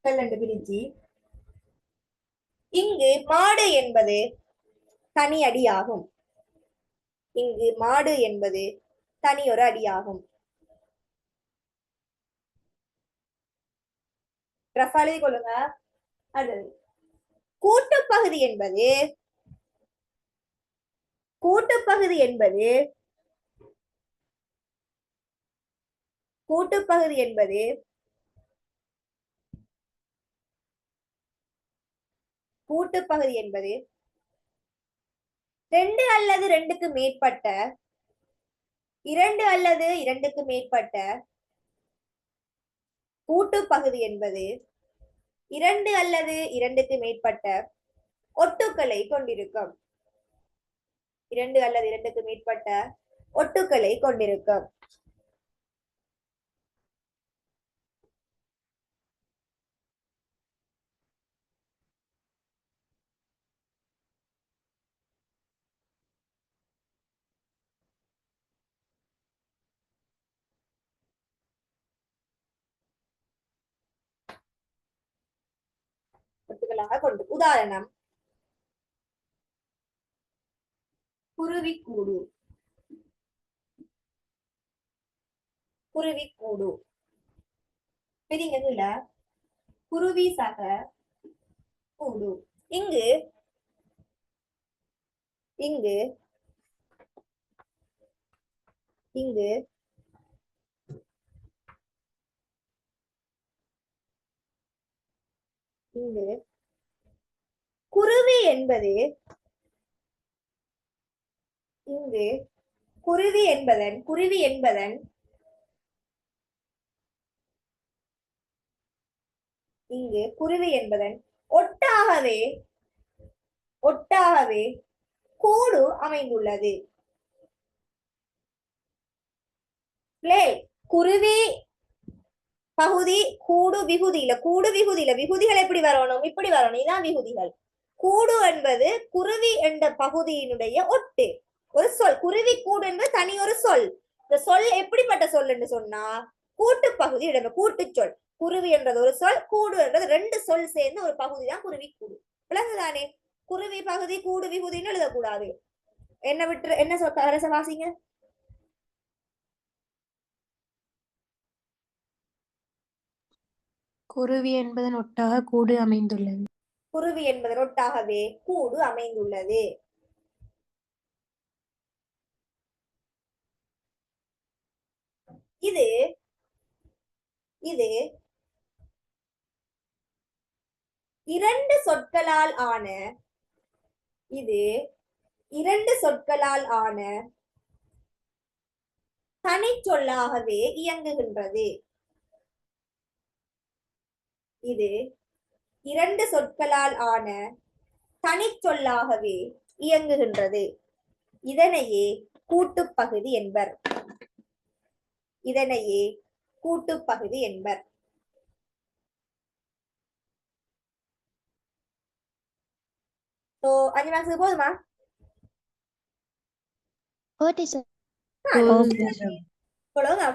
ரெண்டு பிரிச்சு. இங்கு மாடு என்பது தனி அடியாகும். தனியொரு அடியாகும். ரஃபா எழுதி கொள்ளுங்க. அடுத்தது கூட்டுப்பகுதி என்பது கூட்டுப்பகுதி என்பது கூட்டுப்பகுதி என்பது கூட்டுப்பகுதி என்பது 2 அல்லது 2க்கு மேற்பட்ட 2 அல்லது 2க்கு மேற்பட்ட கூட்டுப்பகுதி என்பது 2 அல்லது 2க்கு மேற்பட்ட ஒட்டுக்களை கொண்டிருக்கும். 2 அல்லது 2க்கு மேற்பட்ட ஒட்டுக்களை கொண்டிருக்கும். ஒட்டுகளாக கொண்டு உதாரணம் குருவிக்கூடு. குருவிக்கூடு பெரியங்கல குருவி சக கூடு. இங்கு இங்கு இங்கு இங்கு குருவி என்பது இங்கு குருவி என்பதன் இங்கு குருவி என்பதன் ஒட்டாகவே கூடு அமைந்துள்ளது. குருவி பகுதி கூடு விகுதியில விகுதிகள் எப்படி வரணும்? இப்படி வரணும். இதான் விகுதிகள். கூடு என்பது குருவி என்ற பகுதியினுடைய ஒட்டு ஒரு சொல். குருவி கூடு என்பது தனி ஒரு சொல். இந்த சொல் எப்படிப்பட்ட சொல் என்று சொன்னா கூட்டு பகுதி இடம் கூட்டு சொல். குருவி என்றது ஒரு சொல், கூடு என்றது 2 சொல் சேர்ந்து ஒரு பகுதி தான் குருவி கூடு. விளங்குதானே? குருவி பகுதி கூடு விகுதின்னு எழுதக்கூடாது. என்ன சொல் வாசிங்க. குருவி என்பதன் ஒட்டாக கூடு அமைந்துள்ளது. குருவி என்பதன் ஒட்டாகவே கூடு அமைந்துள்ளது. இது இது 2 சொற்களால் ஆன தனிச்சொல்லாகவே இயங்குகின்றது. இது 2 சொற்களால் ஆன தனிச்சொல்லாகவே இயங்குகின்றது. இதனையே கூட்டுப்பகுதி என்பர். இதனையே கூட்டுப்பகுதி என்பர். சோ 5 மார்க்ஸ் போதுமா?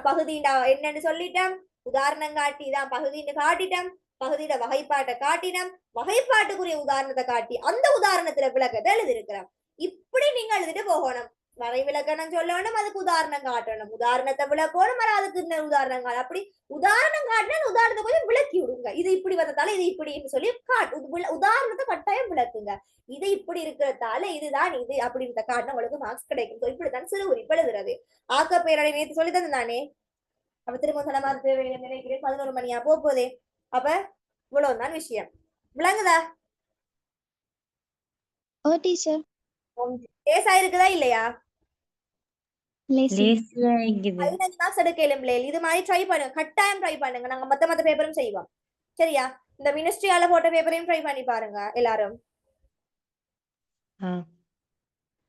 பகுதி என்னன்னு சொல்லிட்டோம். உதாரணம் காட்டி தான் பகுதின்னு காட்டிட்டோம். பகுதியோட வகைப்பாட்டை காட்டினோம். வகைப்பாட்டுக்குரிய உதாரணத்தை காட்டி அந்த உதாரணத்துல விளக்கத்தை எழுதிருக்கிறோம். இப்படி நீங்க எழுதிட்டு போகணும். வரை விளக்கணம் சொல்லணும், அதுக்கு உதாரணம் காட்டணும், உதாரணத்தை விளக்கணும், அதுக்கு இன்னொரு உதாரணம் காட்டு. அப்படி உதாரணம் காட்டினா உதாரணத்தை கொஞ்சம் விளக்கி விடுங்க. இது இப்படி வந்ததால இது இப்படின்னு சொல்லி உதாரணத்தை கட்டாயம் விளக்குங்க. இது இப்படி இருக்கிறதால இதுதான் இது அப்படின்றத காட்டினா உங்களுக்கு மார்க்ஸ் கிடைக்கும். இப்படித்தான் சிறு உரிப்பு எழுதுறது. ஆக்க பேரடை நேற்று சொல்லி தந்தானே, அப்ப திரும்ப சொன்ன நினைக்கிறேன் 11 மணியா போதே. அப்ப இவ்வளவுதான் விஷயம். விளங்குதா? லேசா இருக்குதா இல்லையா? 15 மார்க்ஸ் எடுக்கலும் பிள்ளைகள். இது மாதிரி ட்ரை பண்ணுங்க, கட்டாயம் ட்ரை பண்ணுங்க. நாங்க மத்த பேப்பரும் செய்வோம். சரியா? இந்த மினிஸ்ட்ரியால போட்ட பேப்பரையும் ட்ரை பண்ணி பாருங்க எல்லாரும்.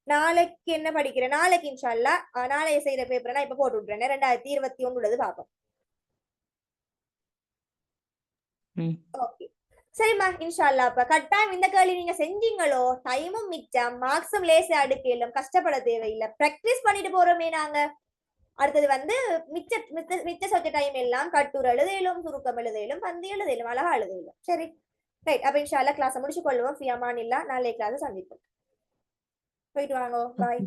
நாளைக்கு என்ன படிக்கிறேன்? நாளைக்கு இன்ஷா அல்லாஹ் நாளைய செய்யற பேப்பரை நான் இப்ப போட்டு விட்டுறேன். 2021 உள்ளது பாப்போம். ஓகே சரிம்மா, இன்ஷா அல்லாஹ். அப்ப கட்டாயம் இந்த கேள்வி நீங்க செஞ்சீங்களோ டைமும் மிச்சம், மார்க்ஸும் லேசா அடுக்கலாம், கஷ்டப்பட தேவையில்லை. பிராக்டிஸ் பண்ணிட்டு போறோமே நாங்க. அடுத்தது வந்து மிச்ச சொச்ச டைம் எல்லாம் கட்டுரை எழுதையிலும், சுருக்கம் எழுதையிலும், பந்தி எழுதையிலும், அழகா எழுதையிலும். சரி ரைட். அப்ப இன்ஷா அல்லாஹ் கிளாஸ் முடிச்சு கொள்ளுவோம். ஃபி அமானில்லாஹ். நாளைய கிளாஸ் சந்திப்போம். போயிட்டு வாங்க. பாய்.